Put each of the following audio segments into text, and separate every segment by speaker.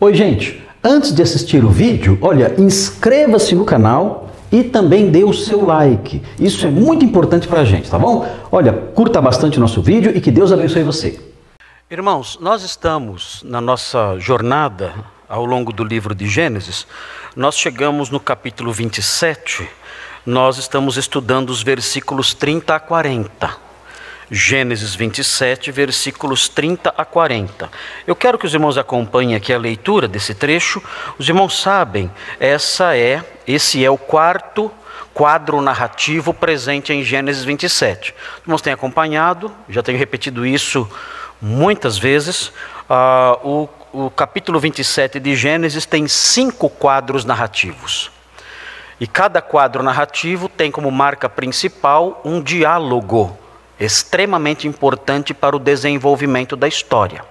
Speaker 1: Oi, gente, antes de assistir o vídeo, olha, inscreva-se no canal e também dê o seu like. Isso é muito importante para a gente, tá bom? Olha, curta bastante o nosso vídeo e que Deus abençoe você. Irmãos, nós estamos na nossa jornada ao longo do livro de Gênesis. Nós chegamos no capítulo 27, nós estamos estudando os versículos 30 a 40. Gênesis 27, versículos 30 a 40. Eu quero que os irmãos acompanhem aqui a leitura desse trecho. Os irmãos sabem, esse é o quarto quadro narrativo presente em Gênesis 27. Os irmãos têm acompanhado, já tenho repetido isso muitas vezes. O capítulo 27 de Gênesis tem 5 quadros narrativos. E cada quadro narrativo tem como marca principal um diálogo extremamente importante para o desenvolvimento da história.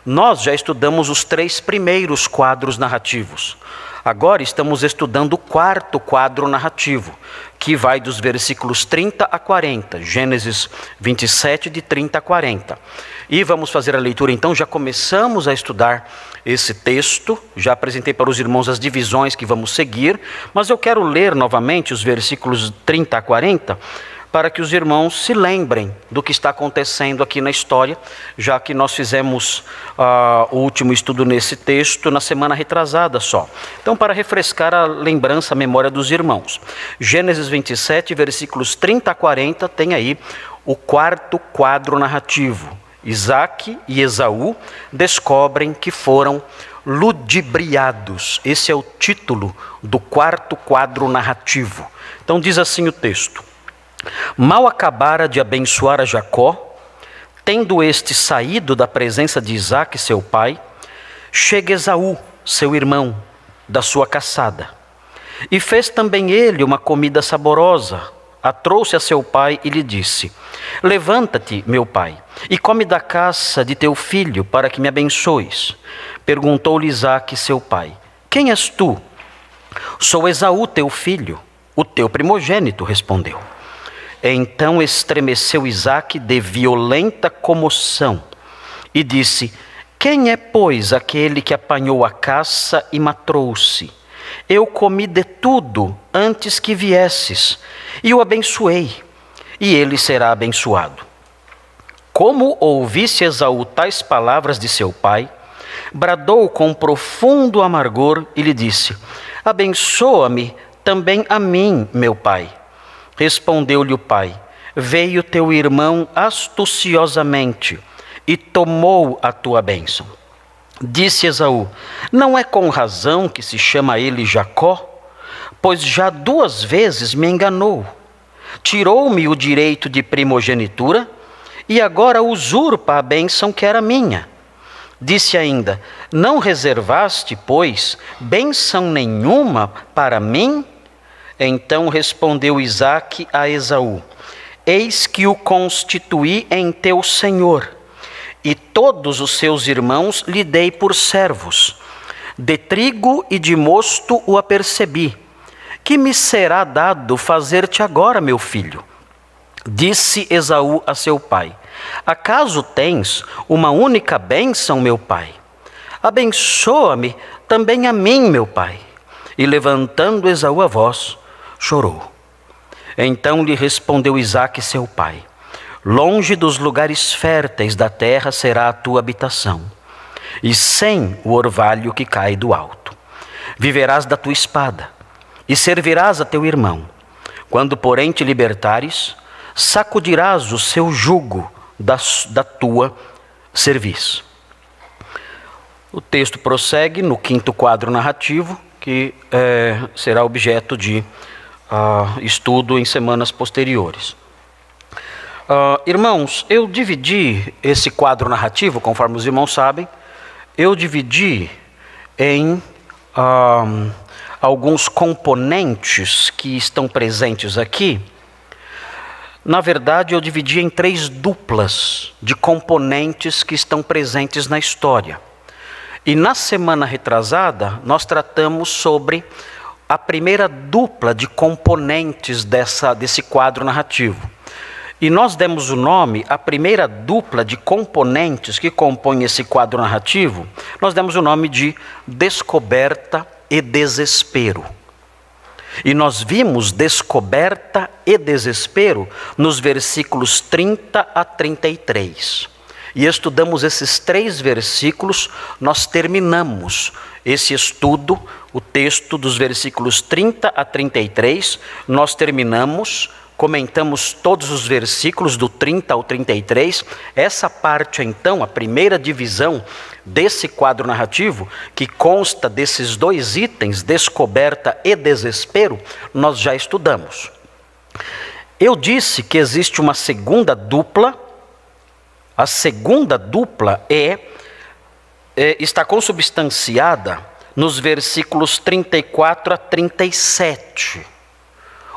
Speaker 1: Nós já estudamos os 3 primeiros quadros narrativos. Agora estamos estudando o quarto quadro narrativo, que vai dos versículos 30 a 40, Gênesis 27, de 30 a 40. E vamos fazer a leitura então, já começamos a estudar esse texto, já apresentei para os irmãos as divisões que vamos seguir, mas eu quero ler novamente os versículos 30 a 40, para que os irmãos se lembrem do que está acontecendo aqui na história, já que nós fizemos o último estudo nesse texto na semana retrasada só. Então, para refrescar a lembrança, a memória dos irmãos. Gênesis 27, versículos 30 a 40, tem aí o quarto quadro narrativo. Isaac e Esaú descobrem que foram ludibriados. Esse é o título do quarto quadro narrativo. Então, diz assim o texto: mal acabara de abençoar a Jacó, tendo este saído da presença de Isaque, seu pai, chega Esaú, seu irmão, da sua caçada. E fez também ele uma comida saborosa, a trouxe a seu pai e lhe disse: levanta-te, meu pai, e come da caça de teu filho, para que me abençoes. Perguntou-lhe Isaque, seu pai: quem és tu? Sou Esaú, teu filho, o teu primogênito, respondeu. Então estremeceu Isaque de violenta comoção e disse: quem é, pois, aquele que apanhou a caça e matrou-se? Eu comi de tudo antes que viesses, e o abençoei, e ele será abençoado. Como ouvisse Esaú tais palavras de seu pai, bradou com profundo amargor e lhe disse: abençoa-me também a mim, meu pai. Respondeu-lhe o pai: veio teu irmão astuciosamente e tomou a tua bênção. Disse Esaú: não é com razão que se chama ele Jacó? Pois já 2 vezes me enganou. Tirou-me o direito de primogenitura e agora usurpa a bênção que era minha. Disse ainda: não reservaste, pois, bênção nenhuma para mim? Então respondeu Isaque a Esaú: eis que o constituí em teu senhor, e todos os seus irmãos lhe dei por servos. De trigo e de mosto o apercebi. Que me será dado fazer-te agora, meu filho? Disse Esaú a seu pai: acaso tens uma única bênção, meu pai? Abençoa-me também a mim, meu pai. E levantando Esaú a voz, chorou. Então lhe respondeu Isaque, seu pai: longe dos lugares férteis da terra será a tua habitação, e sem o orvalho que cai do alto. Viverás da tua espada, e servirás a teu irmão. Quando, porém, te libertares, sacudirás o seu jugo da tua cerviz. O texto prossegue no 5º quadro narrativo, que será objeto de estudo em semanas posteriores. Irmãos, eu dividi esse quadro narrativo, conforme os irmãos sabem, eu dividi em alguns componentes que estão presentes aqui. Na verdade, eu dividi em 3 duplas de componentes que estão presentes na história. E na semana retrasada, nós tratamos sobre a primeira dupla de componentes desse quadro narrativo. E nós demos o nome à primeira dupla de componentes que compõem esse quadro narrativo, nós demos o nome de descoberta e desespero. E nós vimos descoberta e desespero nos versículos 30 a 33. E estudamos esses 3 versículos, nós terminamos esse estudo, o texto dos versículos 30 a 33, nós terminamos, comentamos todos os versículos do 30 ao 33. Essa parte, então, a primeira divisão desse quadro narrativo, que consta desses 2 itens, descoberta e desespero, nós já estudamos. Eu disse que existe uma segunda dupla. A segunda dupla está consubstanciada nos versículos 34 a 37.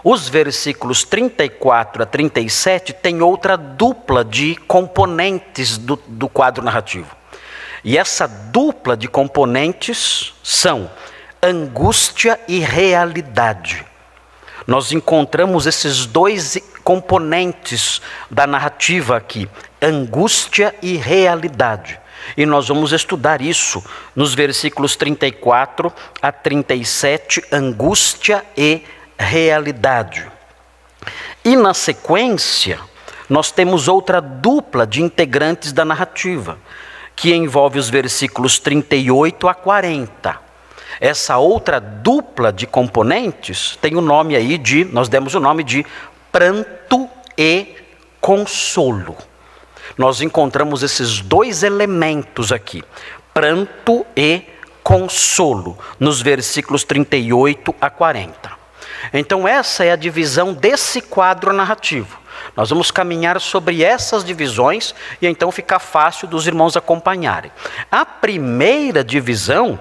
Speaker 1: Os versículos 34 a 37 têm outra dupla de componentes do quadro narrativo. E essa dupla de componentes são angústia e realidade. Nós encontramos esses 2 componentes da narrativa aqui, angústia e realidade. E nós vamos estudar isso nos versículos 34 a 37, angústia e realidade. E na sequência, nós temos outra dupla de integrantes da narrativa, que envolve os versículos 38 a 40. Essa outra dupla de componentes tem o nome aí nós demos o nome de pranto e consolo. Nós encontramos esses 2 elementos aqui, pranto e consolo, nos versículos 38 a 40. Então essa é a divisão desse quadro narrativo. Nós vamos caminhar sobre essas divisões e então fica fácil dos irmãos acompanharem. A primeira divisão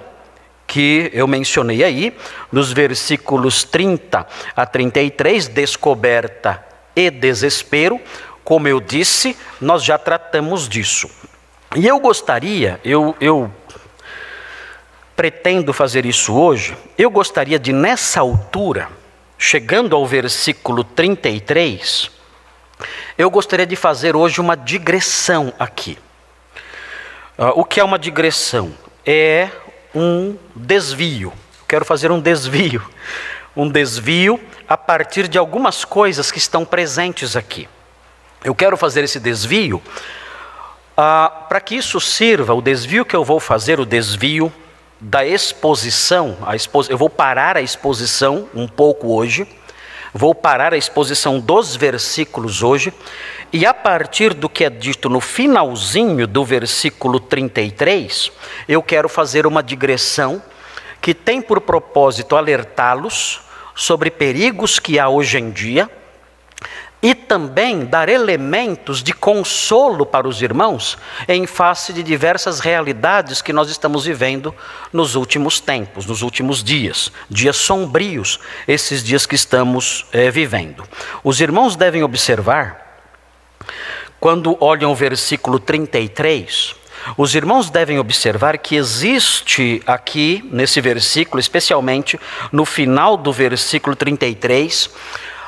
Speaker 1: que eu mencionei aí, nos versículos 30 a 33, descoberta e desespero, como eu disse, nós já tratamos disso. E eu gostaria, eu pretendo fazer isso hoje, eu gostaria de, nessa altura, chegando ao versículo 33, eu gostaria de fazer hoje uma digressão aqui. O que é uma digressão? É um desvio. Quero fazer um desvio a partir de algumas coisas que estão presentes aqui. Eu quero fazer esse desvio para que isso sirva, o desvio que eu vou fazer, o desvio da exposição, eu vou parar a exposição um pouco hoje, vou parar a exposição dos versículos hoje, e a partir do que é dito no finalzinho do versículo 33, eu quero fazer uma digressão que tem por propósito alertá-los sobre perigos que há hoje em dia, e também dar elementos de consolo para os irmãos em face de diversas realidades que nós estamos vivendo nos últimos tempos, nos últimos dias sombrios, esses dias que estamos vivendo. Os irmãos devem observar, quando olham o versículo 33, os irmãos devem observar que existe aqui, nesse versículo, especialmente no final do versículo 33,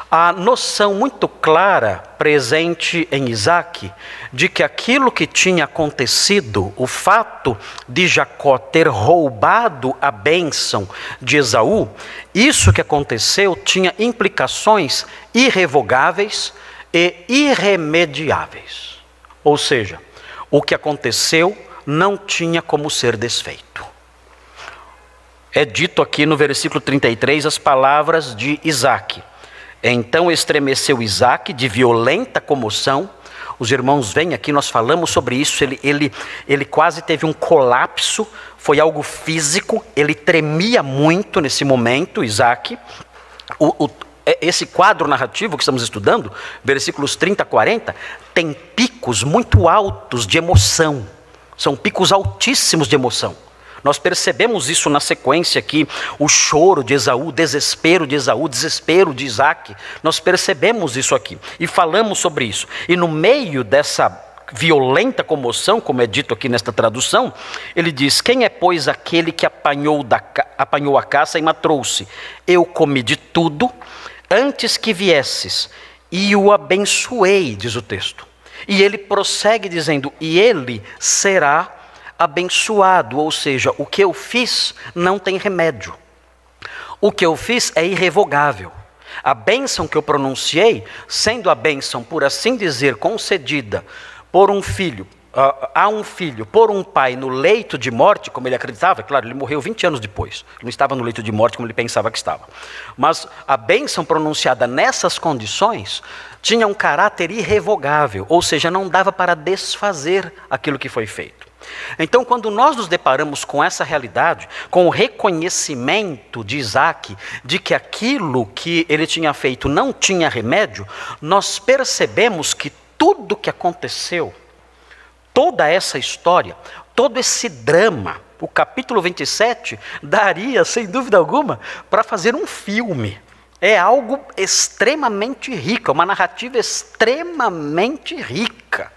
Speaker 1: a noção muito clara presente em Isaac de que aquilo que tinha acontecido, o fato de Jacó ter roubado a bênção de Esaú, isso que aconteceu tinha implicações irrevogáveis e irremediáveis. Ou seja, o que aconteceu não tinha como ser desfeito. É dito aqui no versículo 33 as palavras de Isaac. Então estremeceu Isaac de violenta comoção. Os irmãos veem aqui, nós falamos sobre isso, ele quase teve um colapso, foi algo físico, ele tremia muito nesse momento, Isaac. Esse quadro narrativo que estamos estudando, versículos 30 a 40, tem picos muito altos de emoção, são picos altíssimos de emoção. Nós percebemos isso na sequência aqui, o choro de Esaú, desespero de Esaú, desespero de Isaac. Nós percebemos isso aqui e falamos sobre isso. E no meio dessa violenta comoção, como é dito aqui nesta tradução, ele diz: quem é, pois, aquele que apanhou a caça e me trouxe? Eu comi de tudo antes que viesses,
Speaker 2: e o abençoei, diz o texto. E ele prossegue dizendo, e ele será abençoado, ou seja, o que eu fiz não tem remédio. O que eu fiz é irrevogável. A bênção que eu pronunciei, sendo a bênção, por assim dizer, concedida por um filho, a um filho, por um pai no leito de morte, como ele acreditava, claro, ele morreu 20 anos depois, não estava no leito de morte como ele pensava que estava. Mas a bênção pronunciada nessas condições tinha um caráter irrevogável, ou seja, não dava para desfazer aquilo que foi feito. Então, quando nós nos deparamos com essa realidade, com o reconhecimento de Isaac, de que aquilo que ele tinha feito não tinha remédio, nós percebemos que tudo que aconteceu, toda essa história, todo esse drama, o capítulo 27, daria, sem dúvida alguma, para fazer um filme. É algo extremamente rico, uma narrativa extremamente rica.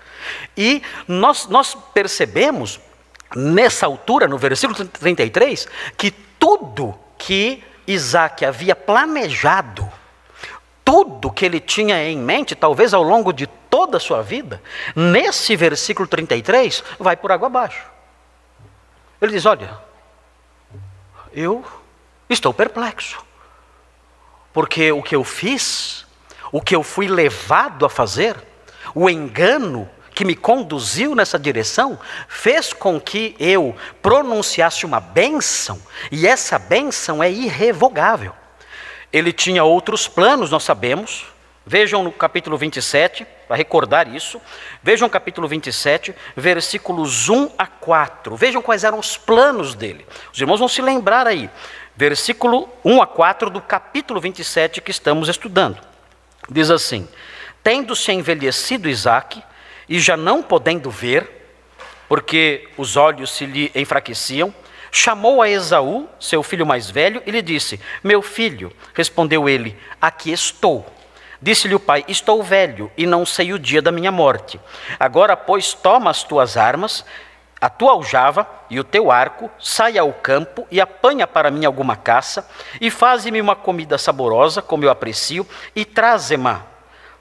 Speaker 2: E nós percebemos, nessa altura, no versículo 33, que tudo que Isaac havia planejado, tudo que ele tinha em mente, talvez ao longo de toda a sua vida, nesse versículo 33, vai por água abaixo. Ele diz, olha, eu estou perplexo, porque o que eu fiz, o que eu fui levado a fazer, o engano que me conduziu nessa direção, fez com que eu pronunciasse uma bênção, e essa bênção é irrevogável. Ele tinha outros planos, nós sabemos. Vejam no capítulo 27, para recordar isso. Vejam o capítulo 27, versículos 1 a 4. Vejam quais eram os planos dele. Os irmãos vão se lembrar aí. Versículo 1 a 4 do capítulo 27 que estamos estudando. Diz assim, tendo-se envelhecido Isaque, e já não podendo ver, porque os olhos se lhe enfraqueciam, chamou a Esaú, seu filho mais velho, e lhe disse, meu filho, respondeu ele, aqui estou. Disse-lhe o pai, estou velho, e não sei o dia da minha morte. Agora, pois, toma as tuas armas, a tua aljava e o teu arco, saia ao campo e apanha para mim alguma caça, e faze-me uma comida saborosa, como eu aprecio, e traze-ma,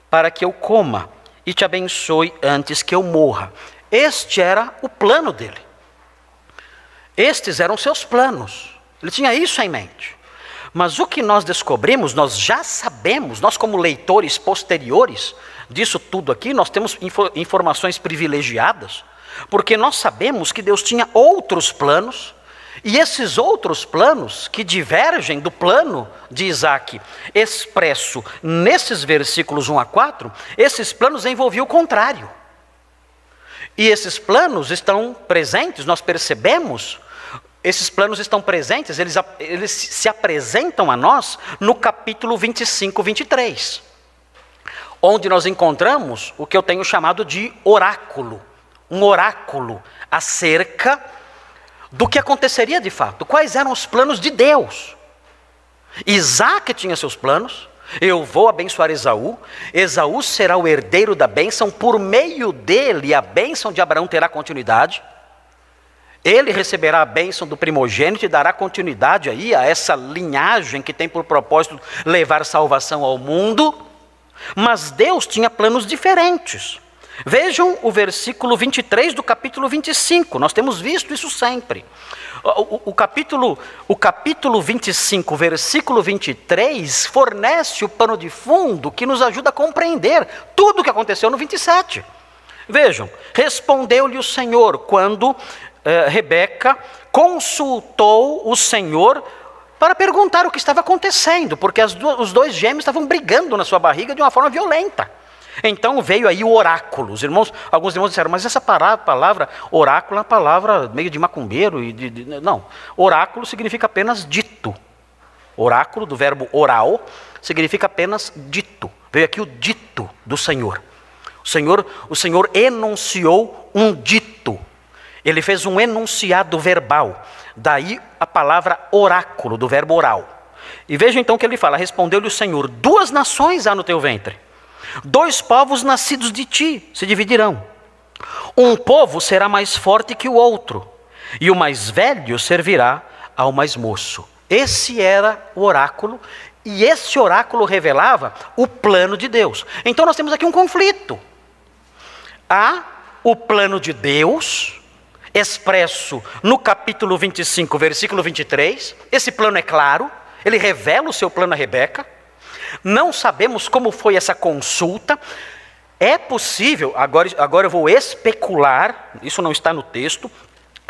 Speaker 2: para que eu coma, e te abençoe antes que eu morra. Este era o plano dele. Estes eram seus planos. Ele tinha isso em mente. Mas o que nós descobrimos, nós já sabemos, nós como leitores posteriores disso tudo aqui, nós temos informações privilegiadas, porque nós sabemos que Deus tinha outros planos, e esses outros planos que divergem do plano de Isaac expresso nesses versículos 1 a 4, esses planos envolviam o contrário. E esses planos estão presentes, nós percebemos, esses planos estão presentes, eles se apresentam a nós no capítulo 25, 23, onde nós encontramos o que eu tenho chamado de oráculo, um oráculo acerca do que aconteceria de fato, quais eram os planos de Deus. Isaac tinha seus planos, eu vou abençoar Esaú, Esaú será o herdeiro da bênção, por meio dele a bênção de Abraão terá continuidade, ele receberá a bênção do primogênito e dará continuidade aí a essa linhagem que tem por propósito levar salvação ao mundo, mas Deus tinha planos diferentes. Vejam o versículo 23 do capítulo 25, nós temos visto isso sempre. O capítulo 25, versículo 23, fornece o pano de fundo que nos ajuda a compreender tudo o que aconteceu no 27. Vejam, respondeu-lhe o Senhor quando Rebeca consultou o Senhor para perguntar o que estava acontecendo, porque os dois gêmeos estavam brigando na sua barriga de uma forma violenta. Então veio aí o oráculo. Alguns irmãos disseram, mas essa palavra oráculo é uma palavra meio de macumbeiro. Não, oráculo significa apenas dito. Oráculo, do verbo oral, significa apenas dito. Veio aqui o dito do Senhor. O Senhor enunciou um dito. Ele fez um enunciado verbal. Daí a palavra oráculo, do verbo oral. E veja então que ele fala, respondeu-lhe o Senhor, 2 nações há no teu ventre. 2 povos nascidos de ti se dividirão. Um povo será mais forte que o outro, e o mais velho servirá ao mais moço. Esse era o oráculo E esse oráculo revelava o plano de Deus. Então nós temos aqui um conflito. Há o plano de Deus, expresso no capítulo 25, versículo 23. Esse plano é claro, ele revela o seu plano a Rebeca. Não sabemos como foi essa consulta. É possível, agora eu vou especular, isso não está no texto,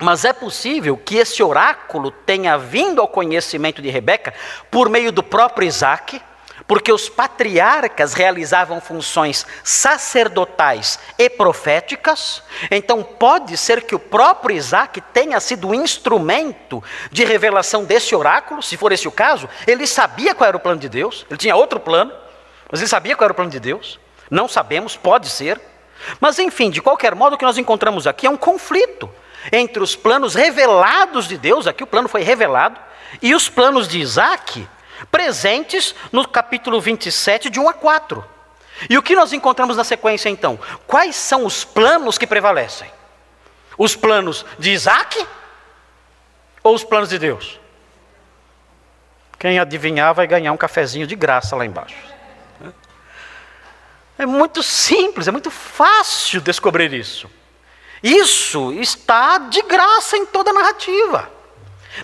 Speaker 2: mas é possível que esse oráculo tenha vindo ao conhecimento de Rebeca por meio do próprio Isaac, porque os patriarcas realizavam funções sacerdotais e proféticas. Então pode ser que o próprio Isaac tenha sido o instrumento de revelação desse oráculo. Se for esse o caso, ele sabia qual era o plano de Deus. Ele tinha outro plano, mas ele sabia qual era o plano de Deus. Não sabemos, pode ser. Mas enfim, de qualquer modo, o que nós encontramos aqui é um conflito entre os planos revelados de Deus, aqui o plano foi revelado, e os planos de Isaac, presentes no capítulo 27, de 1 a 4. E o que nós encontramos na sequência então? Quais são os planos que prevalecem? Os planos de Isaac ou os planos de Deus? Quem adivinhar vai ganhar um cafezinho de graça lá embaixo. É muito simples, é muito fácil descobrir isso. Isso está de graça em toda a narrativa.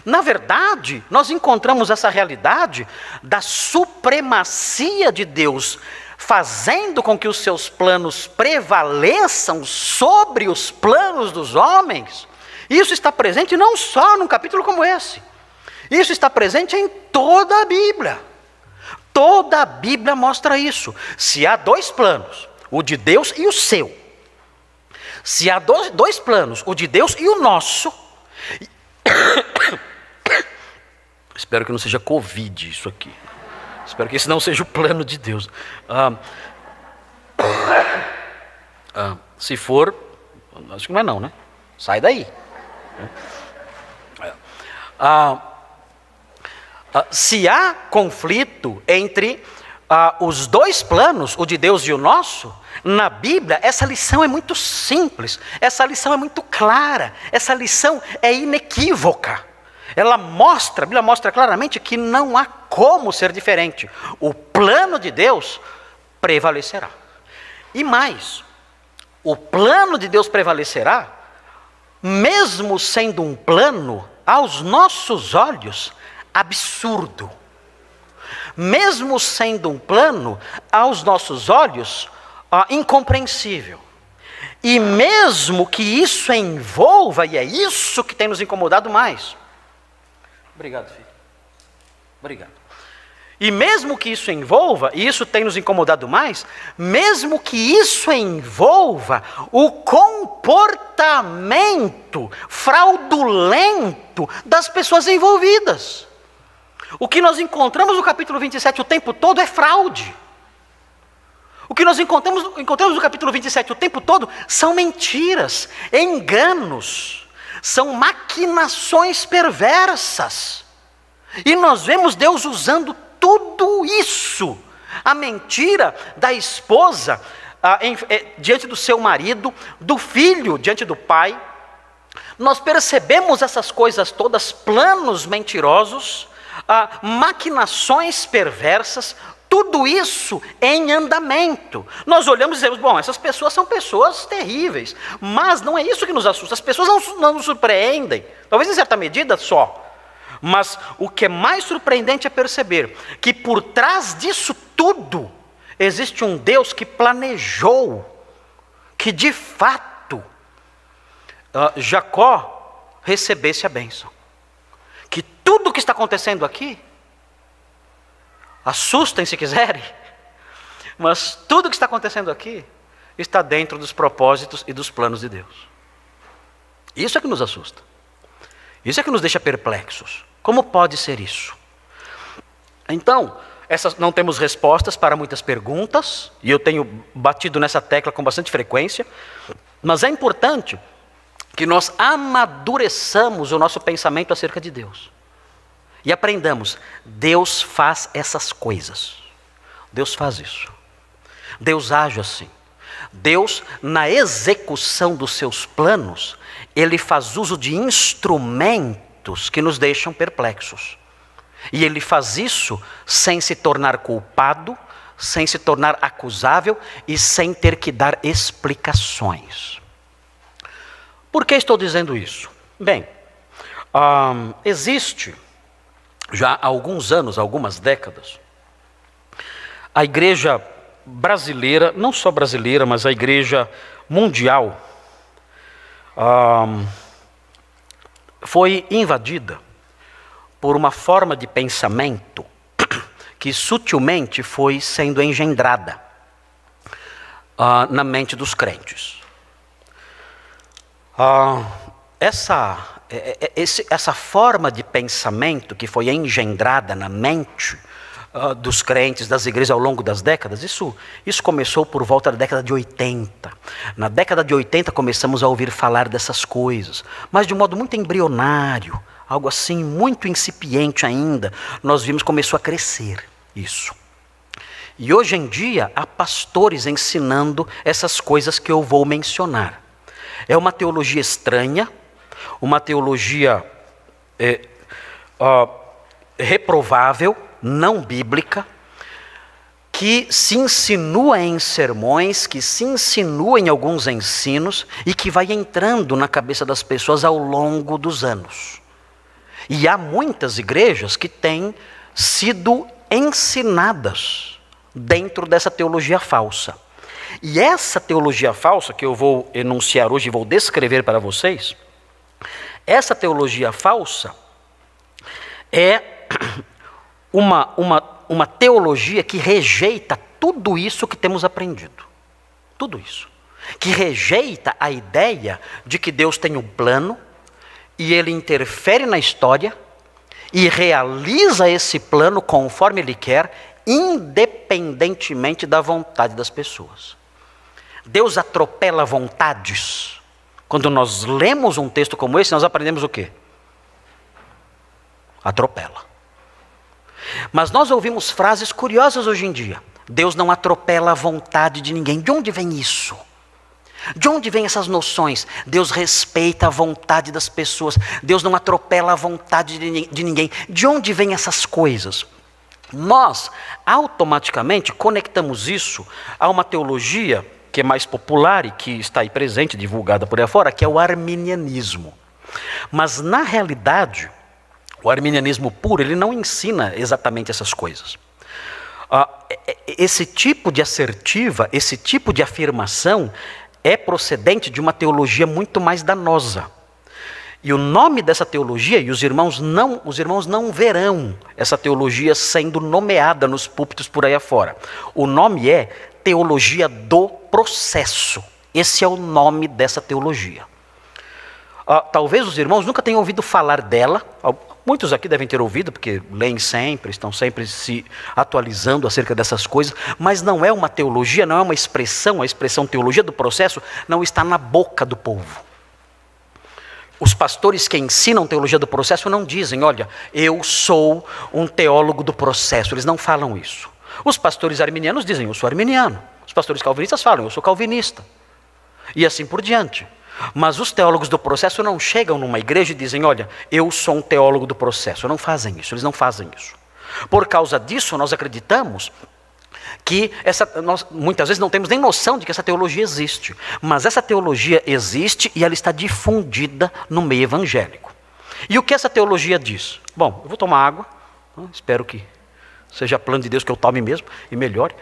Speaker 2: Na verdade, nós encontramos essa realidade da supremacia de Deus, fazendo com que os seus planos prevaleçam sobre os planos dos homens. Isso está presente não só num capítulo como esse. Isso está presente em toda a Bíblia. Toda a Bíblia mostra isso. Se há dois planos, o de Deus e o seu. Se há dois planos, o de Deus e o nosso. Espero que não seja Covid isso aqui. Espero que esse não seja o plano de Deus. Se for, acho que não é não, né? Sai daí. Se há conflito entre os dois planos, o de Deus e o nosso, na Bíblia, essa lição é muito simples, essa lição é muito clara, essa lição é inequívoca. A Bíblia mostra claramente que não há como ser diferente. O plano de Deus prevalecerá. E mais, o plano de Deus prevalecerá, mesmo sendo um plano, aos nossos olhos, absurdo. Mesmo sendo um plano, aos nossos olhos, incompreensível. E mesmo que isso envolva, e é isso que tem nos incomodado mais. Obrigado, filho. Obrigado. E mesmo que isso envolva, e isso tem nos incomodado mais, mesmo que isso envolva o comportamento fraudulento das pessoas envolvidas. O que nós encontramos no capítulo 27 o tempo todo é fraude. O que nós encontramos no capítulo 27 o tempo todo são mentiras, enganos, são maquinações perversas. E nós vemos Deus usando tudo isso. A mentira da esposa diante do seu marido, do filho diante do pai. Nós percebemos essas coisas todas, planos mentirosos, maquinações perversas, tudo isso em andamento. Nós olhamos e dizemos, bom, essas pessoas são pessoas terríveis, mas não é isso que nos assusta. As pessoas não nos surpreendem, talvez em certa medida só. Mas o que é mais surpreendente é perceber que por trás disso tudo existe um Deus que planejou que de fato Jacó recebesse a bênção. Que tudo o que está acontecendo aqui, assustem se quiserem, mas tudo o que está acontecendo aqui está dentro dos propósitos e dos planos de Deus. Isso é que nos assusta. Isso é que nos deixa perplexos. Como pode ser isso? Então, não temos respostas para muitas perguntas, e eu tenho batido nessa tecla com bastante frequência, mas é importante que nós amadureçamos o nosso pensamento acerca de Deus. E aprendamos, Deus faz essas coisas. Deus faz isso. Deus age assim. Deus, na execução dos seus planos, Ele faz uso de instrumentos que nos deixam perplexos. E ele faz isso sem se tornar culpado, sem se tornar acusável e sem ter que dar explicações. Por que estou dizendo isso? Bem, existe já há alguns anos, algumas décadas, a igreja brasileira, não só brasileira, mas a igreja mundial, foi invadida por uma forma de pensamento que sutilmente foi sendo engendrada na mente dos crentes. Essa forma de pensamento que foi engendrada na mente dos crentes, das igrejas ao longo das décadas, isso começou por volta da década de 80. Na década de 80 começamos a ouvir falar dessas coisas, mas de um modo muito embrionário, algo assim muito incipiente ainda. Nós vimos que começou a crescer isso. E hoje em dia há pastores ensinando essas coisas que eu vou mencionar. É uma teologia estranha, uma teologia reprovável, não bíblica, que se insinua em sermões, que se insinua em alguns ensinos e que vai entrando na cabeça das pessoas ao longo dos anos. E há muitas igrejas que têm sido ensinadas dentro dessa teologia falsa. E essa teologia falsa que eu vou enunciar hoje e vou descrever para vocês, essa teologia falsa é uma teologia que rejeita tudo isso que temos aprendido. Tudo isso. Que rejeita a ideia de que Deus tem um plano e Ele interfere na história e realiza esse plano conforme Ele quer, independentemente da vontade das pessoas. Deus atropela vontades. Quando nós lemos um texto como esse, nós aprendemos o quê? Atropela. Mas nós ouvimos frases curiosas hoje em dia. Deus não atropela a vontade de ninguém. De onde vem isso? De onde vêm essas noções? Deus respeita a vontade das pessoas. Deus não atropela a vontade de ninguém. De onde vêm essas coisas? Nós automaticamente conectamos isso a uma teologia que é mais popular e que está aí presente, divulgada por aí afora, que é o arminianismo. Mas na realidade, o arminianismo puro, ele não ensina exatamente essas coisas. Esse tipo de assertiva, esse tipo de afirmação é procedente de uma teologia muito mais danosa. E o nome dessa teologia, e os irmãos não verão essa teologia sendo nomeada nos púlpitos por aí afora. O nome é teologia do processo. Esse é o nome dessa teologia. Talvez os irmãos nunca tenham ouvido falar dela. Muitos aqui devem ter ouvido, porque leem sempre, estão sempre se atualizando acerca dessas coisas, mas não é uma teologia, não é uma expressão, a expressão teologia do processo não está na boca do povo. Os pastores que ensinam teologia do processo não dizem, olha, eu sou um teólogo do processo, eles não falam isso. Os pastores arminianos dizem, eu sou arminiano. Os pastores calvinistas falam, eu sou calvinista. E assim por diante. Mas os teólogos do processo não chegam numa igreja e dizem, olha, eu sou um teólogo do processo. Não fazem isso, eles não fazem isso. Por causa disso, nós acreditamos que nós muitas vezes não temos nem noção de que essa teologia existe. Mas essa teologia existe e ela está difundida no meio evangélico. E o que essa teologia diz? Bom, eu vou tomar água, espero que seja plano de Deus que eu tome mesmo e melhore.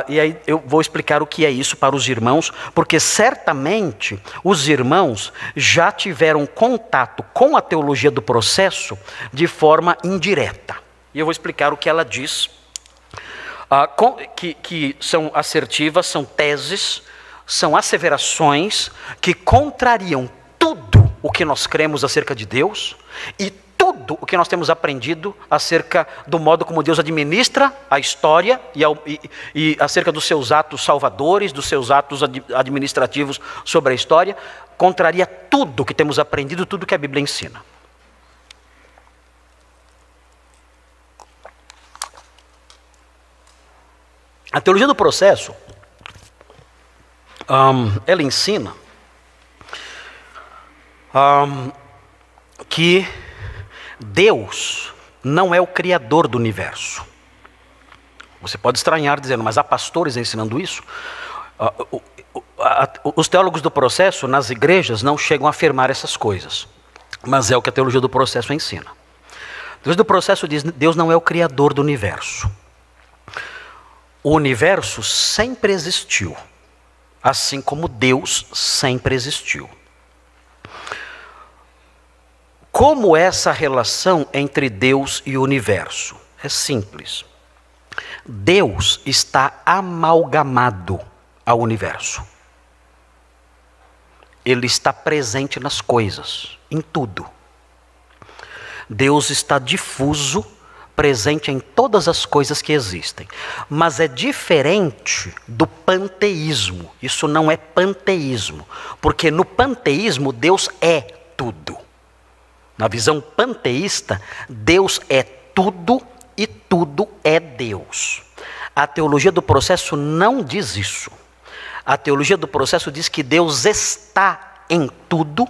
Speaker 2: E aí eu vou explicar o que é isso para os irmãos, porque certamente os irmãos já tiveram contato com a teologia do processo de indireta. E eu vou explicar o que ela diz, que são assertivas, são teses, são asseverações que contrariam tudo o que nós cremos acerca de Deus e tudo o que nós temos aprendido acerca do modo como Deus administra a história e acerca dos seus atos salvadores, dos seus atos administrativos sobre a história, contraria tudo o que temos aprendido, tudo o que a Bíblia ensina. A teologia do processo, ela ensina que Deus não é o criador do universo. Você pode estranhar dizendo, mas há pastores ensinando isso? Os teólogos do processo, nas igrejas, não chegam a afirmar essas coisas. Mas é o que a teologia do processo ensina. A teologia do processo diz, Deus não é o criador do universo. O universo sempre existiu, assim como Deus sempre existiu. Como é essa relação entre Deus e o universo? É simples. Deus está amalgamado ao universo. Ele está presente nas coisas, em tudo. Deus está difuso, presente em todas as coisas que existem. Mas é diferente do panteísmo. Isso não é panteísmo. Porque no panteísmo, Deus é tudo. Na visão panteísta, Deus é tudo e tudo é Deus. A teologia do processo não diz isso. A teologia do processo diz que Deus está em tudo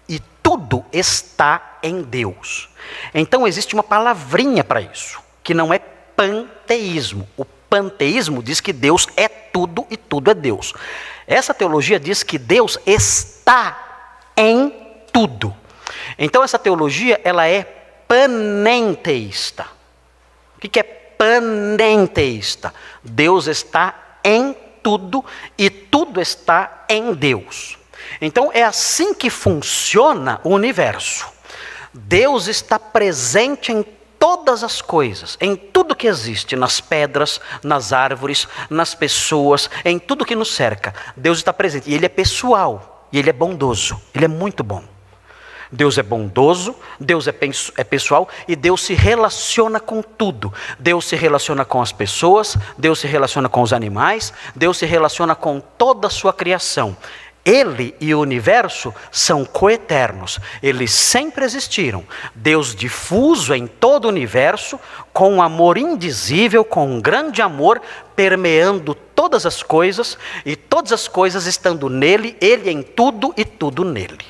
Speaker 2: e tudo está em Deus. Então existe uma palavrinha para isso, que não é panteísmo. O panteísmo diz que Deus é tudo e tudo é Deus. Essa teologia diz que Deus está em tudo. Então essa teologia, ela é panenteísta. O que é panenteísta? Deus está em tudo e tudo está em Deus. Então é assim que funciona o universo. Deus está presente em todas as coisas, em tudo que existe, nas pedras, nas árvores, nas pessoas, em tudo que nos cerca. Deus está presente e Ele é pessoal, e Ele é bondoso, Ele é muito bom. Deus é bondoso, Deus é pessoal e Deus se relaciona com tudo. Deus se relaciona com as pessoas, Deus se relaciona com os animais, Deus se relaciona com toda a sua criação. Ele e o universo são coeternos, eles sempre existiram. Deus difuso em todo o universo, com um amor indizível, com um grande amor, permeando todas as coisas, e todas as coisas estando nele, ele em tudo e tudo nele.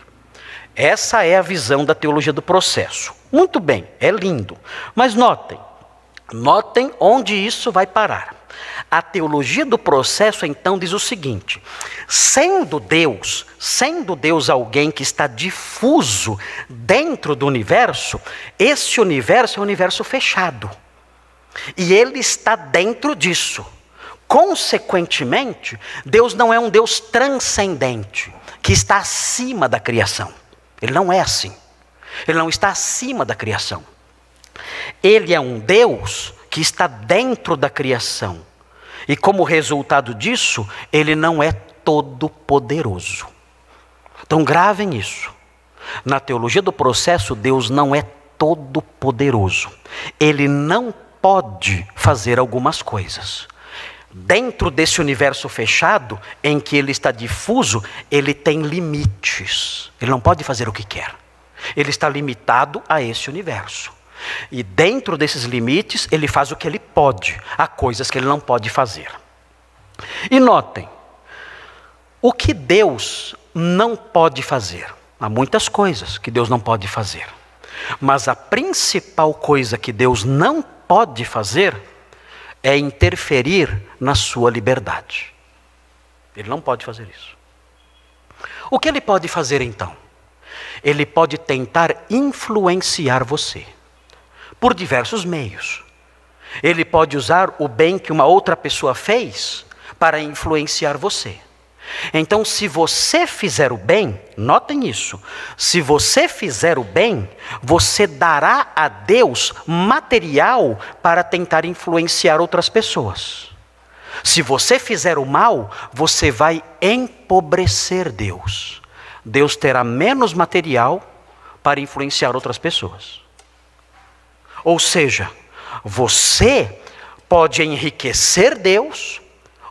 Speaker 2: Essa é a visão da teologia do processo. Muito bem, é lindo. Mas notem onde isso vai parar. A teologia do processo, então, diz o seguinte: sendo Deus alguém que está difuso dentro do universo, esse universo é um universo fechado. E ele está dentro disso. Consequentemente, Deus não é um Deus transcendente, que está acima da criação. Ele não é assim. Ele não está acima da criação. Ele é um Deus que está dentro da criação. E como resultado disso, ele não é todo-poderoso. Então gravem isso. Na teologia do processo, Deus não é todo-poderoso. Ele não pode fazer algumas coisas. Dentro desse universo fechado, em que ele está difuso, ele tem limites. Ele não pode fazer o que quer. Ele está limitado a esse universo. E dentro desses limites, ele faz o que ele pode. Há coisas que ele não pode fazer. E notem, o que Deus não pode fazer? Há muitas coisas que Deus não pode fazer. Mas a principal coisa que Deus não pode fazer é interferir na sua liberdade. Ele não pode fazer isso. O que ele pode fazer então? Ele pode tentar influenciar você por diversos meios. Ele pode usar o bem que uma outra pessoa fez para influenciar você. Então, se você fizer o bem, notem isso, se você fizer o bem, você dará a Deus material para tentar influenciar outras pessoas. Se você fizer o mal, você vai empobrecer Deus. Deus terá menos material para influenciar outras pessoas. Ou seja, você pode enriquecer Deus,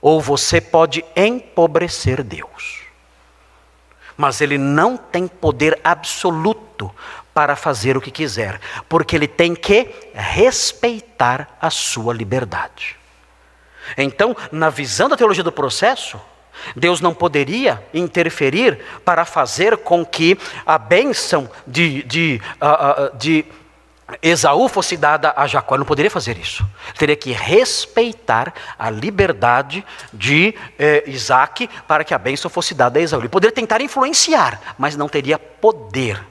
Speaker 2: ou você pode empobrecer Deus. Mas ele não tem poder absoluto para fazer o que quiser, porque ele tem que respeitar a sua liberdade. Então, na visão da teologia do processo, Deus não poderia interferir para fazer com que a bênção de Esaú fosse dada a Jacó, ele não poderia fazer isso. Ele teria que respeitar a liberdade de Isaac para que a bênção fosse dada a Esaú. Ele poderia tentar influenciar, mas não teria poder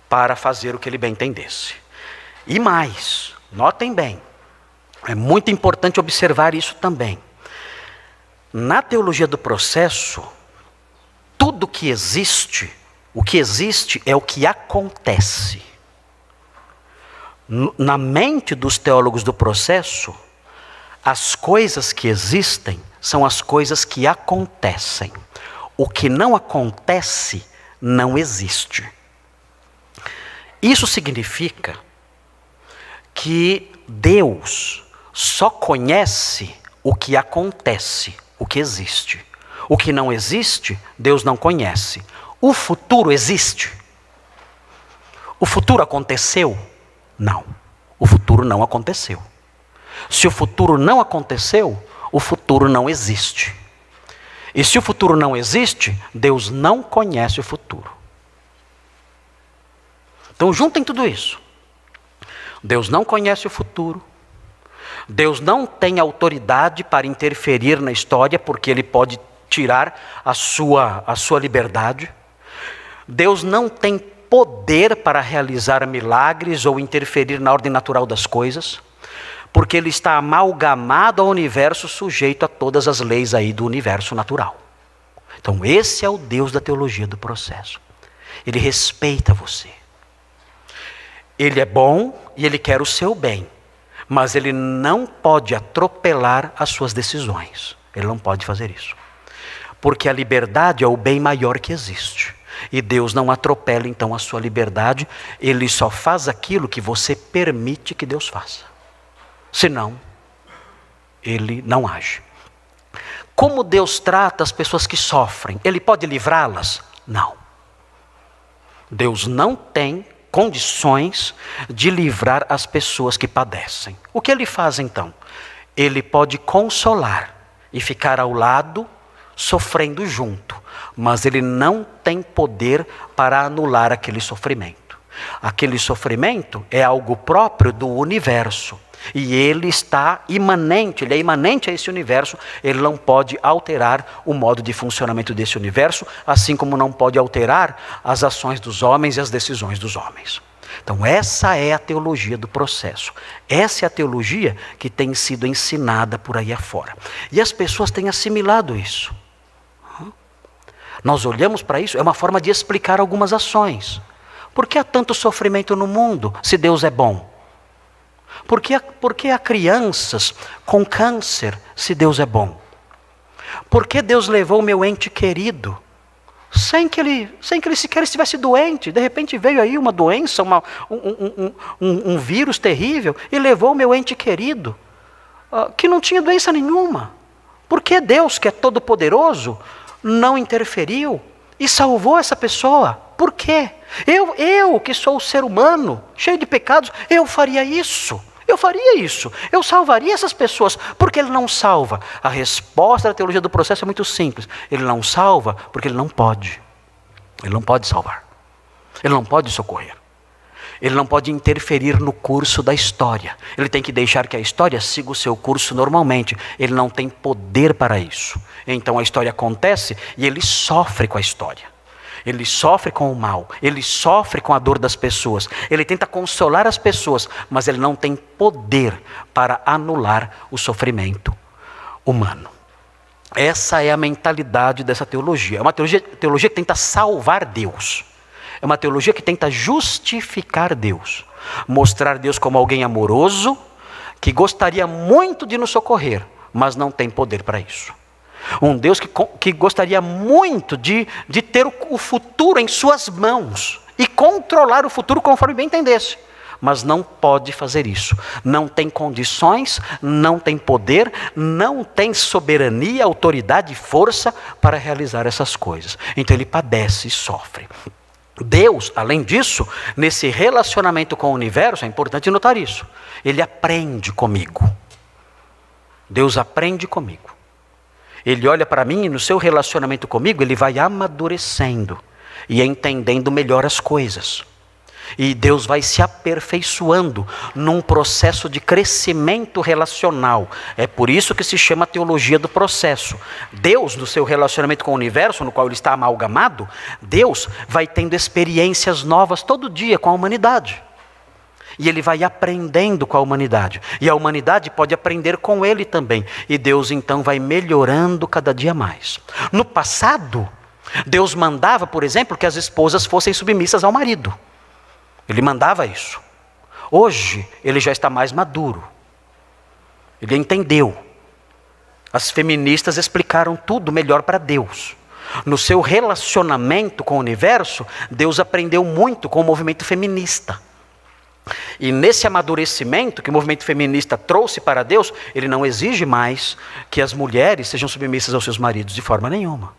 Speaker 2: para fazer o que ele bem entendesse. E mais, notem bem, é muito importante observar isso também. Na teologia do processo, tudo que existe, o que existe é o que acontece. Na mente dos teólogos do processo, as coisas que existem são as coisas que acontecem. O que não acontece não existe. Isso significa que Deus só conhece o que acontece, o que existe. O que não existe, Deus não conhece. O futuro existe? O futuro aconteceu? Não. O futuro não aconteceu. Se o futuro não aconteceu, o futuro não existe. E se o futuro não existe, Deus não conhece o futuro. Então juntem tudo isso. Deus não conhece o futuro. Deus não tem autoridade para interferir na história, porque Ele pode tirar a sua liberdade. Deus não tem poder para realizar milagres ou interferir na ordem natural das coisas, porque Ele está amalgamado ao universo, sujeito a todas as leis aí do universo natural. Então esse é o Deus da teologia do processo. Ele respeita você. Ele é bom e Ele quer o seu bem, mas Ele não pode atropelar as suas decisões. Ele não pode fazer isso. Porque a liberdade é o bem maior que existe. E Deus não atropela então a sua liberdade, Ele só faz aquilo que você permite que Deus faça. Senão, Ele não age. Como Deus trata as pessoas que sofrem? Ele pode livrá-las? Não. Deus não tem condições de livrar as pessoas que padecem. O que Ele faz então? Ele pode consolar e ficar ao lado, sofrendo junto, mas Ele não tem poder para anular aquele sofrimento. Aquele sofrimento é algo próprio do universo, e Ele está imanente, Ele é imanente a esse universo. Ele não pode alterar o modo de funcionamento desse universo, assim como não pode alterar as ações dos homens e as decisões dos homens. Então essa é a teologia do processo. Essa é a teologia que tem sido ensinada por aí afora. E as pessoas têm assimilado isso. Nós olhamos para isso, é uma forma de explicar algumas ações. Por que há tanto sofrimento no mundo, se Deus é bom? Por que há crianças com câncer, se Deus é bom? Por que Deus levou o meu ente querido, sem que ele sequer estivesse doente? De repente veio aí uma doença, um vírus terrível, e levou o meu ente querido, que não tinha doença nenhuma. Por que Deus, que é todo poderoso, não interferiu e salvou essa pessoa? Por quê? Eu que sou o ser humano, cheio de pecados, eu faria isso. Eu faria isso. Eu salvaria essas pessoas. Por que Ele não salva? A resposta da teologia do processo é muito simples. Ele não salva porque Ele não pode. Ele não pode salvar. Ele não pode socorrer. Ele não pode interferir no curso da história. Ele tem que deixar que a história siga o seu curso normalmente. Ele não tem poder para isso. Então a história acontece e Ele sofre com a história. Ele sofre com o mal, Ele sofre com a dor das pessoas, Ele tenta consolar as pessoas, mas Ele não tem poder para anular o sofrimento humano. Essa é a mentalidade dessa teologia. É uma teologia que tenta salvar Deus. É uma teologia que tenta justificar Deus. Mostrar Deus como alguém amoroso, que gostaria muito de nos socorrer, mas não tem poder para isso. Um Deus que gostaria muito de ter o futuro em suas mãos e controlar o futuro conforme bem entendesse, mas não pode fazer isso. Não tem condições, não tem poder, não tem soberania, autoridade e força para realizar essas coisas. Então Ele padece e sofre. Deus, além disso, nesse relacionamento com o universo, é importante notar isso, Ele aprende comigo. Deus aprende comigo. Ele olha para mim e no seu relacionamento comigo, Ele vai amadurecendo e entendendo melhor as coisas. E Deus vai se aperfeiçoando num processo de crescimento relacional. É por isso que se chama teologia do processo. Deus, no seu relacionamento com o universo, no qual ele está amalgamado, Deus vai tendo experiências novas todo dia com a humanidade. E ele vai aprendendo com a humanidade. E a humanidade pode aprender com ele também. E Deus então vai melhorando cada dia mais. No passado, Deus mandava, por exemplo, que as esposas fossem submissas ao marido. Ele mandava isso. Hoje, ele já está mais maduro. Ele entendeu. As feministas explicaram tudo melhor para Deus. No seu relacionamento com o universo, Deus aprendeu muito com o movimento feminista. E nesse amadurecimento que o movimento feminista trouxe para Deus, ele não exige mais que as mulheres sejam submissas aos seus maridos de forma nenhuma.